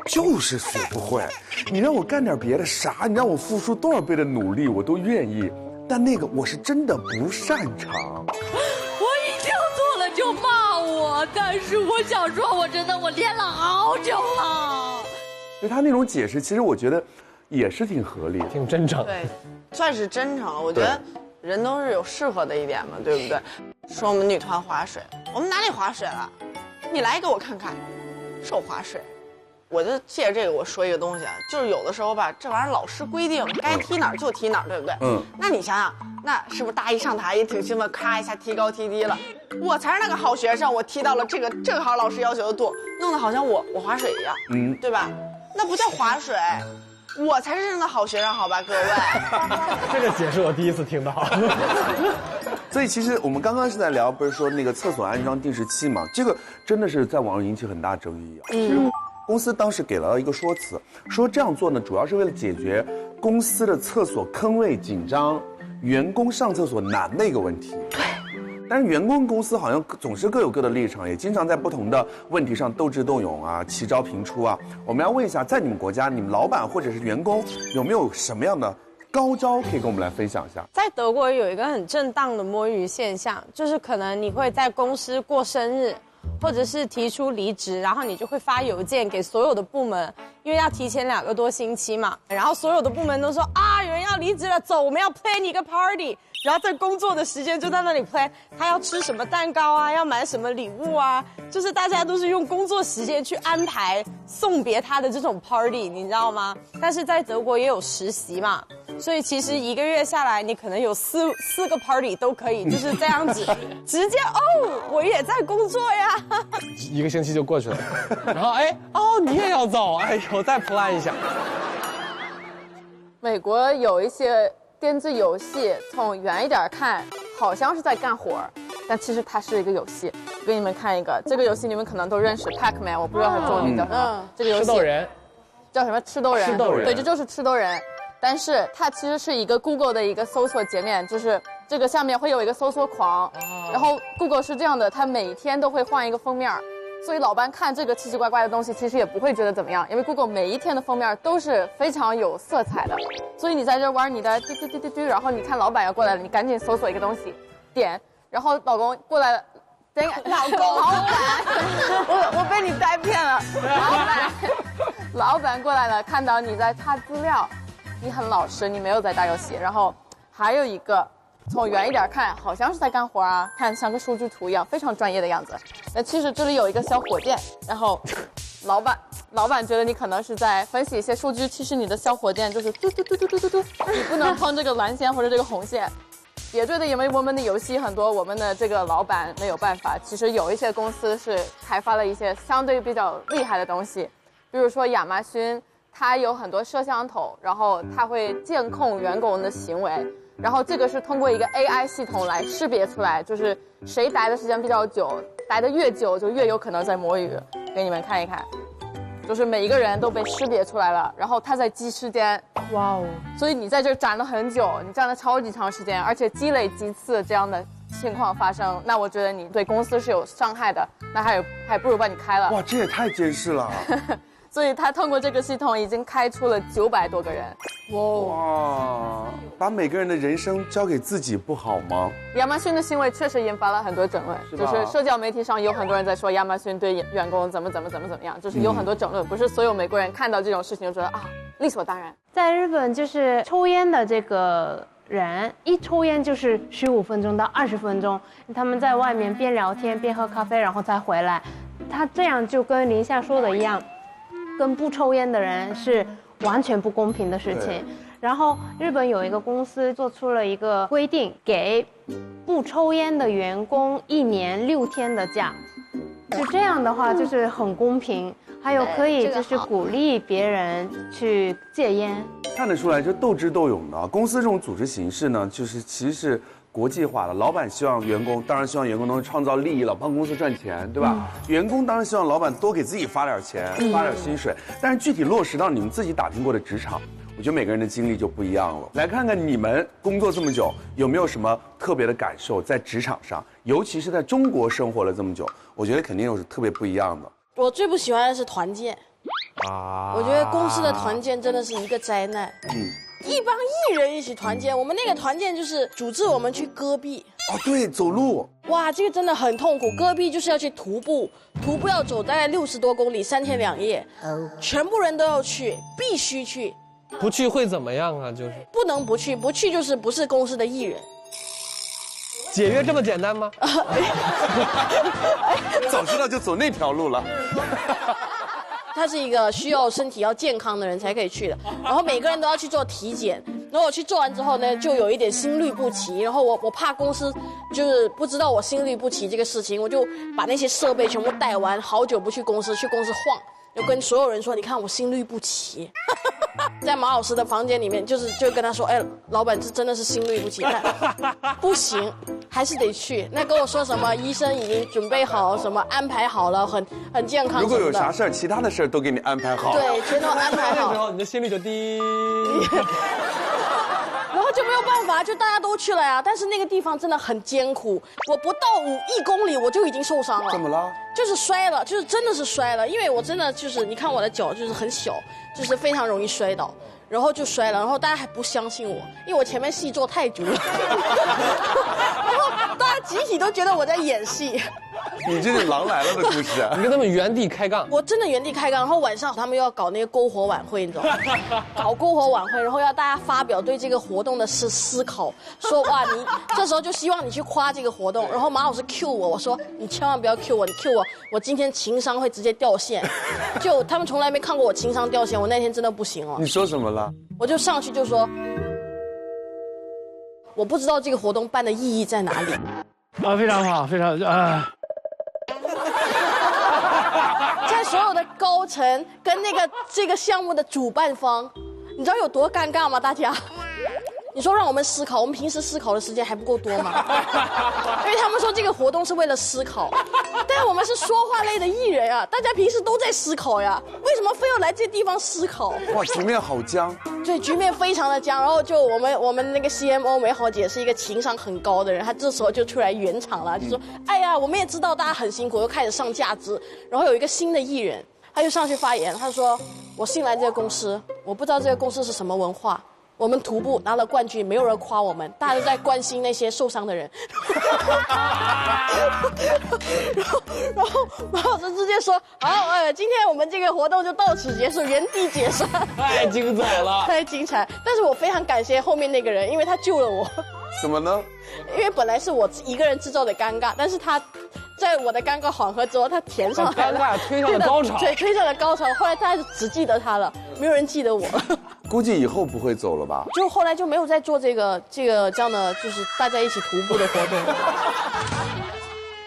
就是学不会。你让我干点别的啥，你让我付出多少倍的努力，我都愿意。但那个我是真的不擅长。我一定错了就骂我，但是我想说，我练了好久了。就他那种解释，其实我觉得也是挺合理、挺真诚。对，算是真诚了。我觉得人都是有适合的一点嘛，对不对？说我们女团划水，我们哪里划水了？你来给我看看，手划水。我就借着这个我说一个东西，就是有的时候吧，这玩意儿老师规定该踢哪儿就踢哪儿，对不对？那你想想，那是不是大家一上台也挺兴奋，咔一下踢高踢低了？我才是那个好学生，我踢到了这个正好老师要求的度，弄得好像我划水一样，对吧？那不叫划水，我才是真正的好学生，好吧，各位。这个解释我第一次听到。所以其实我们刚刚是在聊，不是说那个厕所安装定时器嘛？这个真的是在网上引起很大争议啊。公司当时给了一个说辞，说这样做呢，主要是为了解决公司的厕所坑位紧张、员工上厕所难的一个问题。对。但是员工公司好像总是各有各的立场，也经常在不同的问题上斗智斗勇啊，奇招频出啊。我们要问一下，在你们国家，你们老板或者是员工有没有什么样的高招可以跟我们来分享一下？在德国有一个很正当的摸鱼现象，就是可能你会在公司过生日，或者是提出离职，然后你就会发邮件给所有的部门，因为要提前2个多星期嘛。然后所有的部门都说啊，有人要离职了，走，我们要 plan 一个 party。然后在工作的时间就在那里 plan， 他要吃什么蛋糕啊，要买什么礼物啊，就是大家都是用工作时间去安排送别他的这种 party， 你知道吗？但是在德国也有实习嘛。所以其实1个月下来，你可能有四个 party 都可以，就是这样子，直接我也在工作呀。1个星期就过去了，然后你也要走，再 plan 一下。美国有一些电子游戏，从远一点看，好像是在干活，但其实它是一个游戏。我给你们看一个，这个游戏你们可能都认识 Pac-Man， 我不知道它中文名叫什么。这个游戏吃豆人叫什么？吃豆人。吃豆人。对，这就是吃豆人。但是它其实是一个 Google 的一个搜索界面，就是这个下面会有一个搜索框，然后 Google 是这样的，它每天都会换一个封面，所以老板看这个奇奇怪怪的东西，其实也不会觉得怎么样，因为 Google 每一天的封面都是非常有色彩的，所以你在这玩你的滴滴滴滴滴，然后你看老板要过来了，你赶紧搜索一个东西，点，然后老公过来了。老板，我被你带偏了。老板过来了，看到你在查资料，你很老实，你没有在打游戏。然后还有一个，从远一点看，好像是在干活啊，看像个数据图一样，非常专业的样子。那其实这里有一个小火箭，然后老板觉得你可能是在分析一些数据，其实你的小火箭就是嘟嘟嘟嘟嘟嘟嘟，你不能碰这个蓝线或者这个红线。也对的，因为我们的游戏很多，我们的这个老板没有办法。其实有一些公司是开发了一些相对比较厉害的东西，比如说亚马逊，它有很多摄像头，然后它会监控员工的行为，然后这个是通过一个 AI 系统来识别出来，就是谁待的时间比较久，待的越久就越有可能在摸鱼。给你们看一看。就是每一个人都被识别出来了，然后他在记时间，哇哦！所以你在这站了很久，你站了超级长时间，而且积累几次这样的情况发生，那我觉得你对公司是有伤害的，那还不如把你开了。哇，这也太监视了！所以他通过这个系统已经开出了900多个人。哇，把每个人的人生交给自己不好吗？亚马逊的行为确实引发了很多争论，就是社交媒体上有很多人在说亚马逊对员工怎么样，就是有很多争论，不是所有美国人看到这种事情就觉得啊理所当然。在日本，就是抽烟的这个人一抽烟就是15分钟到20分钟，他们在外面边聊天边喝咖啡，然后再回来。他这样就跟林夏说的一样，跟不抽烟的人是完全不公平的事情。然后日本有一个公司做出了一个规定，给不抽烟的员工1年6天的假，就这样的话就是很公平，还有可以就是鼓励别人去戒烟。看得出来，就斗智斗勇的公司这种组织形式呢，就是其实是国际化的。老板希望员工，当然希望员工能创造利益了，帮公司赚钱，对吧？员工当然希望老板多给自己发点钱，发点薪水。但是具体落实到你们自己打拼过的职场，我觉得每个人的经历就不一样了。来看看你们工作这么久，有没有什么特别的感受在职场上，尤其是在中国生活了这么久，我觉得肯定有特别不一样的。我最不喜欢的是团建。我觉得公司的团建真的是一个灾难。一帮艺人一起团建，我们那个团建就是组织我们去戈壁。哦，对，走路。哇，这个真的很痛苦。戈壁就是要去徒步，徒步要走大概60多公里，3天2夜，全部人都要去，必须去。不去会怎么样啊？就是不能不去，不去就是不是公司的艺人。解约这么简单吗？早知道就走那条路了。他是一个需要身体要健康的人才可以去的，然后每个人都要去做体检，然后我去做完之后呢，就有一点心律不齐，然后我怕公司就是不知道我心律不齐这个事情，我就把那些设备全部带完，好久不去公司晃，就跟所有人说，你看我心律不齐。在马老师的房间里面，就跟他说，哎，老板这真的是心律不齐，不行，还是得去。那跟我说什么医生已经准备好，什么安排好了，很健康。如果有啥事儿，其他的事儿都给你安排好。对，全都安排好。这时候你的心率就低。然后就没有办法，就大家都去了呀。但是那个地方真的很艰苦，我不到1公里我就已经受伤了。怎么了？就是摔了，就是真的是摔了，因为我真的就是你看我的脚就是很小，就是非常容易摔倒，然后就摔了，然后大家还不相信我，因为我前面戏做太足了，然后大家集体都觉得我在演戏。你这是狼来了的故事啊！你跟他们原地开杠。我真的原地开杠，然后晚上他们又要搞那个篝火晚会，你知道吗？搞篝火晚会，然后要大家发表对这个活动的思考，说哇，你这时候就希望你去夸这个活动。然后马老师 Q 我，我说你千万不要 Q 我，你 Q 我，我今天情商会直接掉线。就他们从来没看过我情商掉线，我那天真的不行了。你说什么了？我就上去就说，我不知道这个活动办的意义在哪里。啊，非常好，非常在所有的高层跟这个项目的主办方，你知道有多尴尬吗？大家，你说让我们思考，我们平时思考的时间还不够多吗？因为他们说这个活动是为了思考，但我们是说话类的艺人啊，大家平时都在思考呀，为什么非要来这地方思考？哇，局面好僵。对，局面非常的僵。然后就我们那个 CMO 美好姐是一个情商很高的人，她这时候就出来圆场了，就说：“哎呀，我们也知道大家很辛苦，又开始上价值。”然后有一个新的艺人，他就上去发言，他说：“我新来这个公司，我不知道这个公司是什么文化。我们徒步拿了冠军，没有人夸我们，大家都在关心那些受伤的人。”然后马老师直接说：“好，今天我们这个活动就到此结束，原地解散。”太精彩了，太精彩！但是我非常感谢后面那个人，因为他救了我。怎么呢？因为本来是我一个人制造的尴尬，但是他在我的尴尬缓和之后，他填上来了，尴尬推上了高潮，对，推上了高潮。后来大家只记得他了，没有人记得我。估计以后不会走了吧？就后来就没有再做这样的，就是大家一起徒步的活动。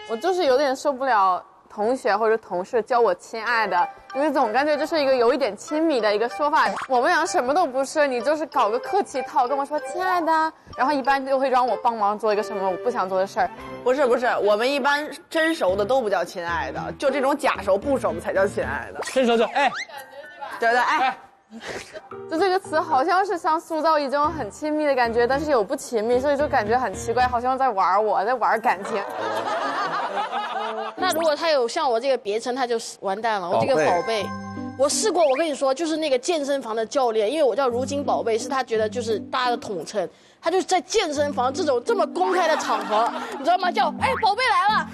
我就是有点受不了同学或者同事叫我亲爱的，因为总感觉这是一个有一点亲密的一个说法。我们俩什么都不是，你就是搞个客气套跟我说亲爱的，然后一般就会让我帮忙做一个什么我不想做的事儿。不是，我们一般真熟的都不叫亲爱的，就这种假熟不熟的才叫亲爱的。真熟就哎，对哎。就这个词好像是想塑造一种很亲密的感觉，但是又不亲密，所以就感觉很奇怪，好像在玩我，在玩感情。那如果他有像我这个别称，他就完蛋了。我这个宝贝，我试过，我跟你说，就是那个健身房的教练，因为我叫如今宝贝，是他觉得就是大家的统称。他就在健身房这么公开的场合，你知道吗？叫宝贝来了，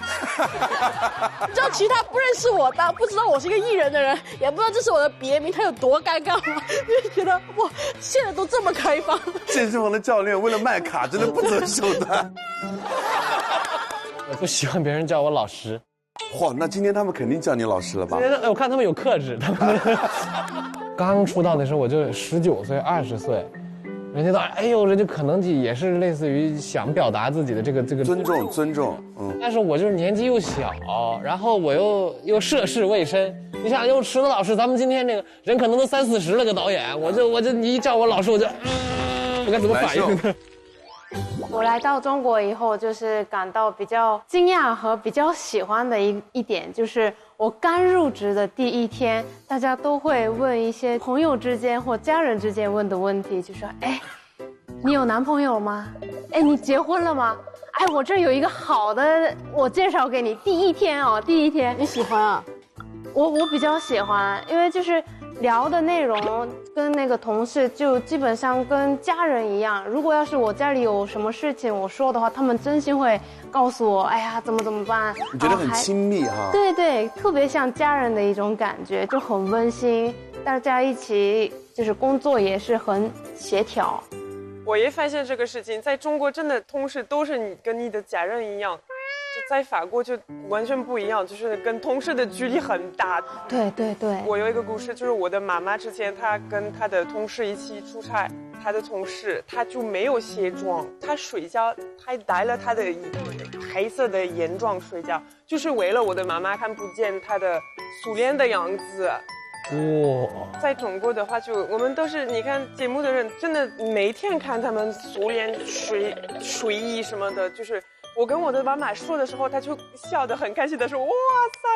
你知道其他不认识我的，不知道我是一个艺人的人，也不知道这是我的别名，他有多尴尬吗？就觉得哇，现在都这么开放。健身房的教练为了卖卡，真的不择手段。我不喜欢别人叫我老师。嚯，那今天他们肯定叫你老师了吧？我看他们有克制，他们刚出道的时候我就19岁、20岁。人家人家可能也是类似于想表达自己的这个尊重，但是我就是年纪又小，然后我又涉世未深。你想又池子老师，咱们今天这个人可能都30、40了个导演，我就你一叫我老师，我该怎么反应呢？我来到中国以后，就是感到比较惊讶和比较喜欢的一点，就是我刚入职的第一天，大家都会问一些朋友之间或家人之间问的问题，就说：“你有男朋友吗？你结婚了吗？我这有一个好的，我介绍给你。”第一天，你喜欢啊？我比较喜欢，因为就是聊的内容跟那个同事就基本上跟家人一样。如果要是我家里有什么事情我说的话，他们真心会告诉我，哎呀，怎么办？你觉得很亲密哈？对对，特别像家人的一种感觉，就很温馨。大家一起就是工作也是很协调。我也发现这个事情，在中国真的同事都是你跟你的家人一样。就在法国就完全不一样，就是跟同事的距离很大。对对对。我有一个故事，就是我的妈妈之前她跟她的同事一起出差，她的同事她就没有卸妆，她睡觉还戴了她的黑色的眼妆睡觉，就是为了我的妈妈看不见她的素脸的样子。哇，在中国的话，就我们都是你看节目的人，真的每天看他们素脸、睡衣什么的，就是。我跟我的妈妈说的时候，她就笑得很开心的说：“哇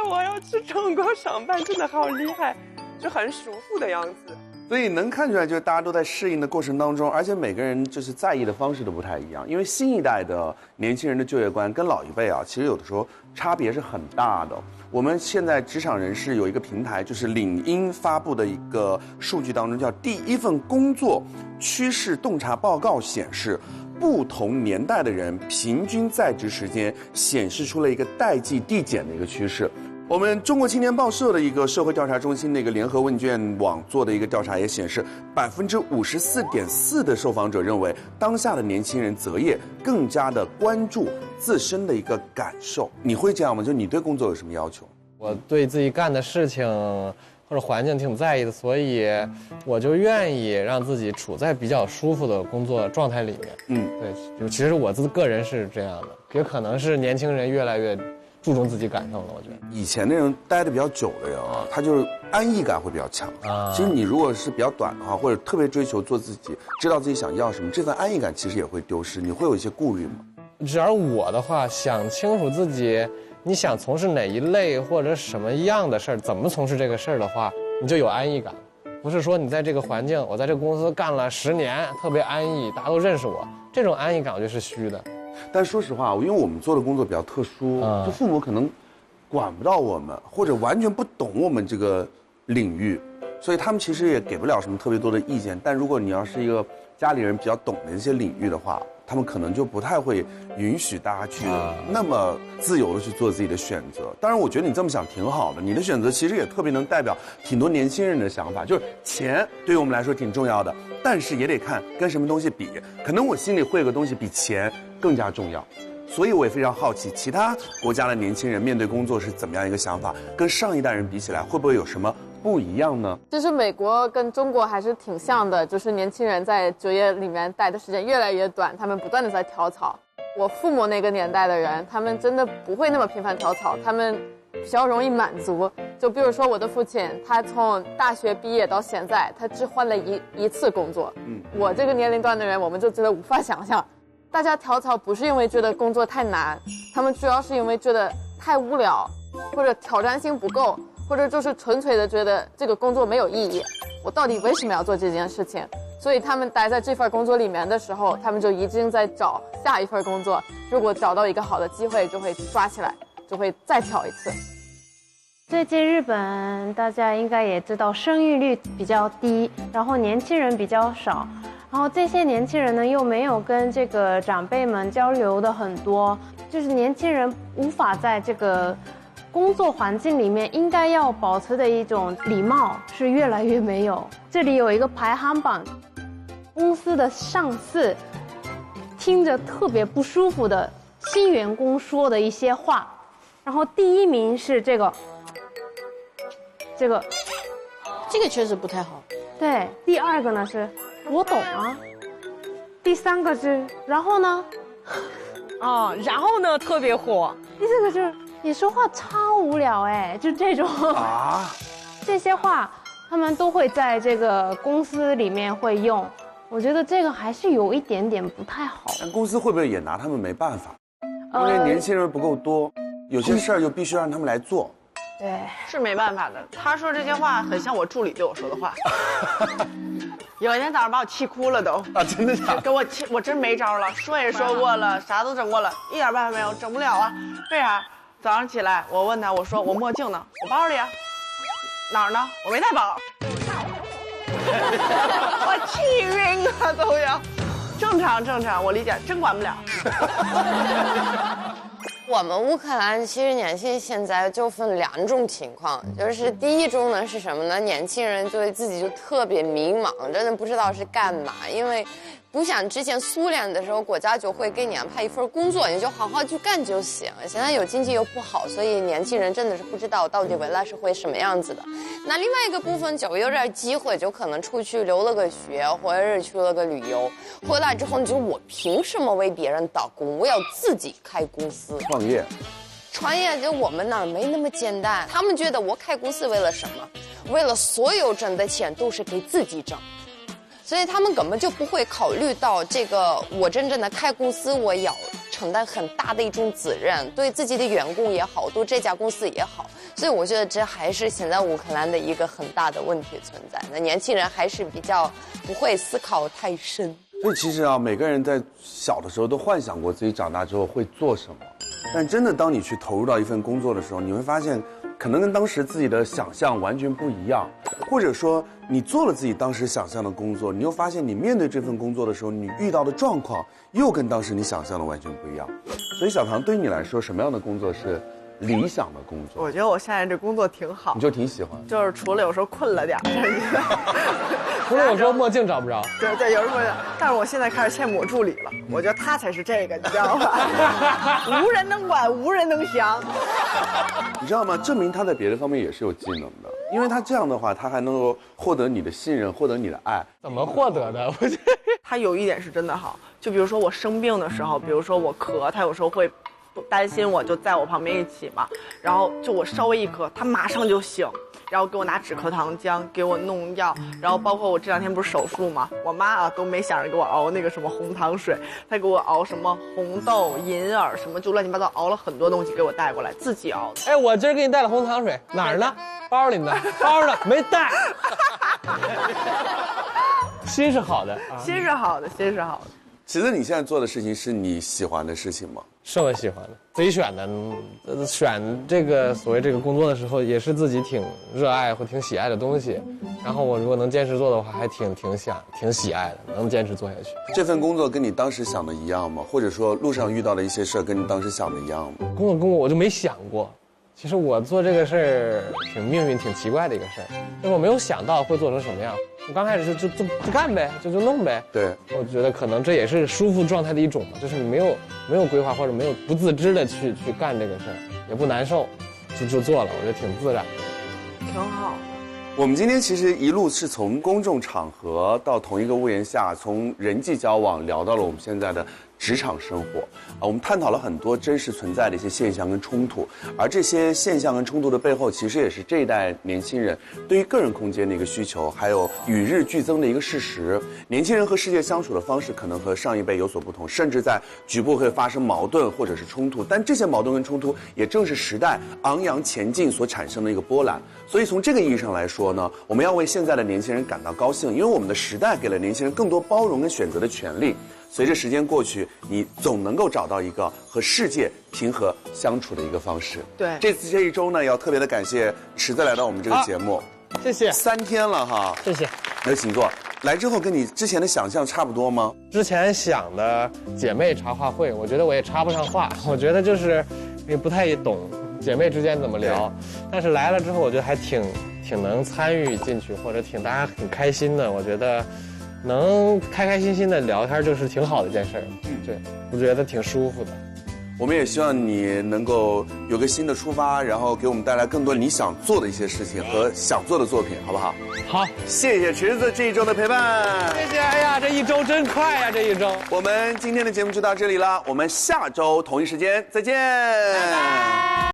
塞，我要去中国上班，真的好厉害，就很舒服的样子。”所以能看出来，就是大家都在适应的过程当中，而且每个人就是在意的方式都不太一样。因为新一代的年轻人的就业观跟老一辈啊，其实有的时候差别是很大的。我们现在职场人士有一个平台，就是领英发布的一个数据当中，叫第一份工作趋势洞察报告显示。不同年代的人平均在职时间显示出了一个代际递减的一个趋势。我们中国青年报社的一个社会调查中心的一个联合问卷网做的一个调查也显示，54.4%的受访者认为当下的年轻人择业更加的关注自身的一个感受。你会这样吗？就你对工作有什么要求？我对自己干的事情或者环境挺在意的，所以我就愿意让自己处在比较舒服的工作状态里面。对，就其实我个人是这样的，也可能是年轻人越来越注重自己感受了。我觉得以前那种待得比较久的人啊，他就是安逸感会比较强啊。其实你如果是比较短的话，或者特别追求做自己，知道自己想要什么，这份安逸感其实也会丢失。你会有一些顾虑吗？只要我的话，想清楚自己。你想从事哪一类或者什么样的事儿，怎么从事这个事儿的话，你就有安逸感。不是说你在这个环境，我在这个公司干了10年，特别安逸，大家都认识我，这种安逸感我觉得是虚的。但说实话，因为我们做的工作比较特殊，就父母可能管不到我们，或者完全不懂我们这个领域，所以他们其实也给不了什么特别多的意见。但如果你要是一个家里人比较懂的一些领域的话，他们可能就不太会允许大家去那么自由的去做自己的选择。当然，我觉得你这么想挺好的，你的选择其实也特别能代表挺多年轻人的想法。就是钱对于我们来说挺重要的，但是也得看跟什么东西比。可能我心里会有个东西比钱更加重要。所以我也非常好奇，其他国家的年轻人面对工作是怎么样一个想法？跟上一代人比起来，会不会有什么不一样呢？其实美国跟中国还是挺像的，就是年轻人在就业里面待的时间越来越短，他们不断的在跳槽。我父母那个年代的人，他们真的不会那么频繁跳槽，他们比较容易满足。就比如说我的父亲，他从大学毕业到现在，他只换了一次工作。我这个年龄段的人，我们就觉得无法想象。大家跳槽不是因为觉得工作太难，他们主要是因为觉得太无聊，或者挑战性不够，或者就是纯粹的觉得这个工作没有意义。我到底为什么要做这件事情？所以他们待在这份工作里面的时候，他们就已经在找下一份工作。如果找到一个好的机会，就会抓起来，就会再跳一次。最近日本大家应该也知道，生育率比较低，然后年轻人比较少。然后这些年轻人呢，又没有跟这个长辈们交流的很多，就是年轻人无法在这个工作环境里面应该要保持的一种礼貌是越来越没有。这里有一个排行榜，公司的上司听着特别不舒服的新员工说的一些话，然后第一名是这个确实不太好。对，第二个呢是我懂啊，第三个是然后呢，然后呢特别火，第四个就是你说话超无聊哎，就这种这些话他们都会在这个公司里面会用，我觉得这个还是有一点点不太好。但公司会不会也拿他们没办法？因为年轻人不够多，有些事儿就必须让他们来做。对，是没办法的。他说这些话很像我助理对我说的话。有一天早上把我气哭了都啊！真的假的？给我气，我真没招了。说也说过了，啥都整过了，一点办法没有，整不了啊。为啥？早上起来我问他，我说我墨镜呢？我包里啊。哪儿呢？我没带包。我气晕了都要。正常，我理解，真管不了。我们乌克兰其实年轻人现在就分2种情况，就是第一种呢是什么呢？年轻人对自己就特别迷茫，真的不知道是干嘛，因为不像之前苏联的时候，国家就会给你安排一份工作，你就好好去干就行。现在有经济又不好，所以年轻人真的是不知道到底未来是会什么样子的。那另外一个部分就有点机会，就可能出去留了个学，或者是去了个旅游，回来之后你就我凭什么为别人打工？我要自己开公司创业就我们那儿没那么简单。他们觉得我开公司为了什么？为了所有挣的钱都是给自己挣。所以他们根本就不会考虑到这个，我真正的开公司，我要承担很大的一种责任，对自己的员工也好，对这家公司也好。所以我觉得这还是现在乌克兰的一个很大的问题存在。那年轻人还是比较不会思考太深。所以其实啊，每个人在小的时候都幻想过自己长大之后会做什么，但真的当你去投入到一份工作的时候，你会发现可能跟当时自己的想象完全不一样，或者说你做了自己当时想象的工作，你又发现你面对这份工作的时候，你遇到的状况又跟当时你想象的完全不一样。所以小唐，对于你来说，什么样的工作是理想的工作？我觉得我现在这工作挺好，你就挺喜欢，就是除了有时候困了点除了有时候墨镜找不着。对，有时候，但是我现在开始欠抹助理了，我觉得他才是这个，你知道吧？无人能管，无人能降。你知道吗？证明他在别的方面也是有技能的，因为他这样的话，他还能够获得你的信任，获得你的爱。怎么获得的？我觉得他有一点是真的好，就比如说我生病的时候，比如说我咳，他有时候会担心我，就在我旁边一起嘛，然后就我稍微一咳，他马上就醒。然后给我拿止咳糖浆，给我弄药，然后包括我这2天不是手术嘛，我妈啊都没想着给我熬那个什么红糖水，她给我熬什么红豆、银耳什么，就乱七八糟熬了很多东西给我带过来，自己熬。哎，我今儿给你带了红糖水，哪儿呢？包里呢？包呢？没带。心是好的，心是好的，心是好的。其实你现在做的事情是你喜欢的事情吗？是我喜欢的，自己选的。选这个所谓这个工作的时候，也是自己挺热爱或挺喜爱的东西。然后我如果能坚持做的话，还挺喜爱的，能坚持做下去。这份工作跟你当时想的一样吗？或者说路上遇到的一些事儿跟你当时想的一样吗？工作我就没想过。其实我做这个事儿命运挺奇怪的一个事儿，就是我没有想到会做成什么样。我刚开始就干呗，就弄呗。对，我觉得可能这也是舒服状态的一种嘛，就是你没有规划或者没有不自知的去干这个事儿，也不难受，就做了，我觉得挺自然的，挺好。我们今天其实一路是从公众场合到同一个屋檐下，从人际交往聊到了我们现在的职场生活啊，我们探讨了很多真实存在的一些现象跟冲突，而这些现象跟冲突的背后，其实也是这一代年轻人对于个人空间的一个需求，还有与日俱增的一个事实。年轻人和世界相处的方式可能和上一辈有所不同，甚至在局部会发生矛盾或者是冲突，但这些矛盾跟冲突也正是时代昂扬前进所产生的一个波澜。所以从这个意义上来说呢，我们要为现在的年轻人感到高兴，因为我们的时代给了年轻人更多包容跟选择的权利。随着时间过去，你总能够找到一个和世界平和相处的一个方式。对，这一周呢，要特别的感谢池子来到我们这个节目，谢谢。3天了哈，谢谢。有请坐。来之后跟你之前的想象差不多吗？之前想的姐妹茶话会，我觉得我也插不上话，我觉得就是也不太懂姐妹之间怎么聊，但是来了之后，我觉得还挺能参与进去，或者大家挺开心的，我觉得。能开开心心的聊天就是挺好的一件事儿，对，我觉得挺舒服的。我们也希望你能够有个新的出发，然后给我们带来更多你想做的一些事情和想做的作品，好不好？好，谢谢池子这一周的陪伴。谢谢，哎呀，这一周真快呀，这一周。我们今天的节目就到这里了，我们下周同一时间再见。拜拜。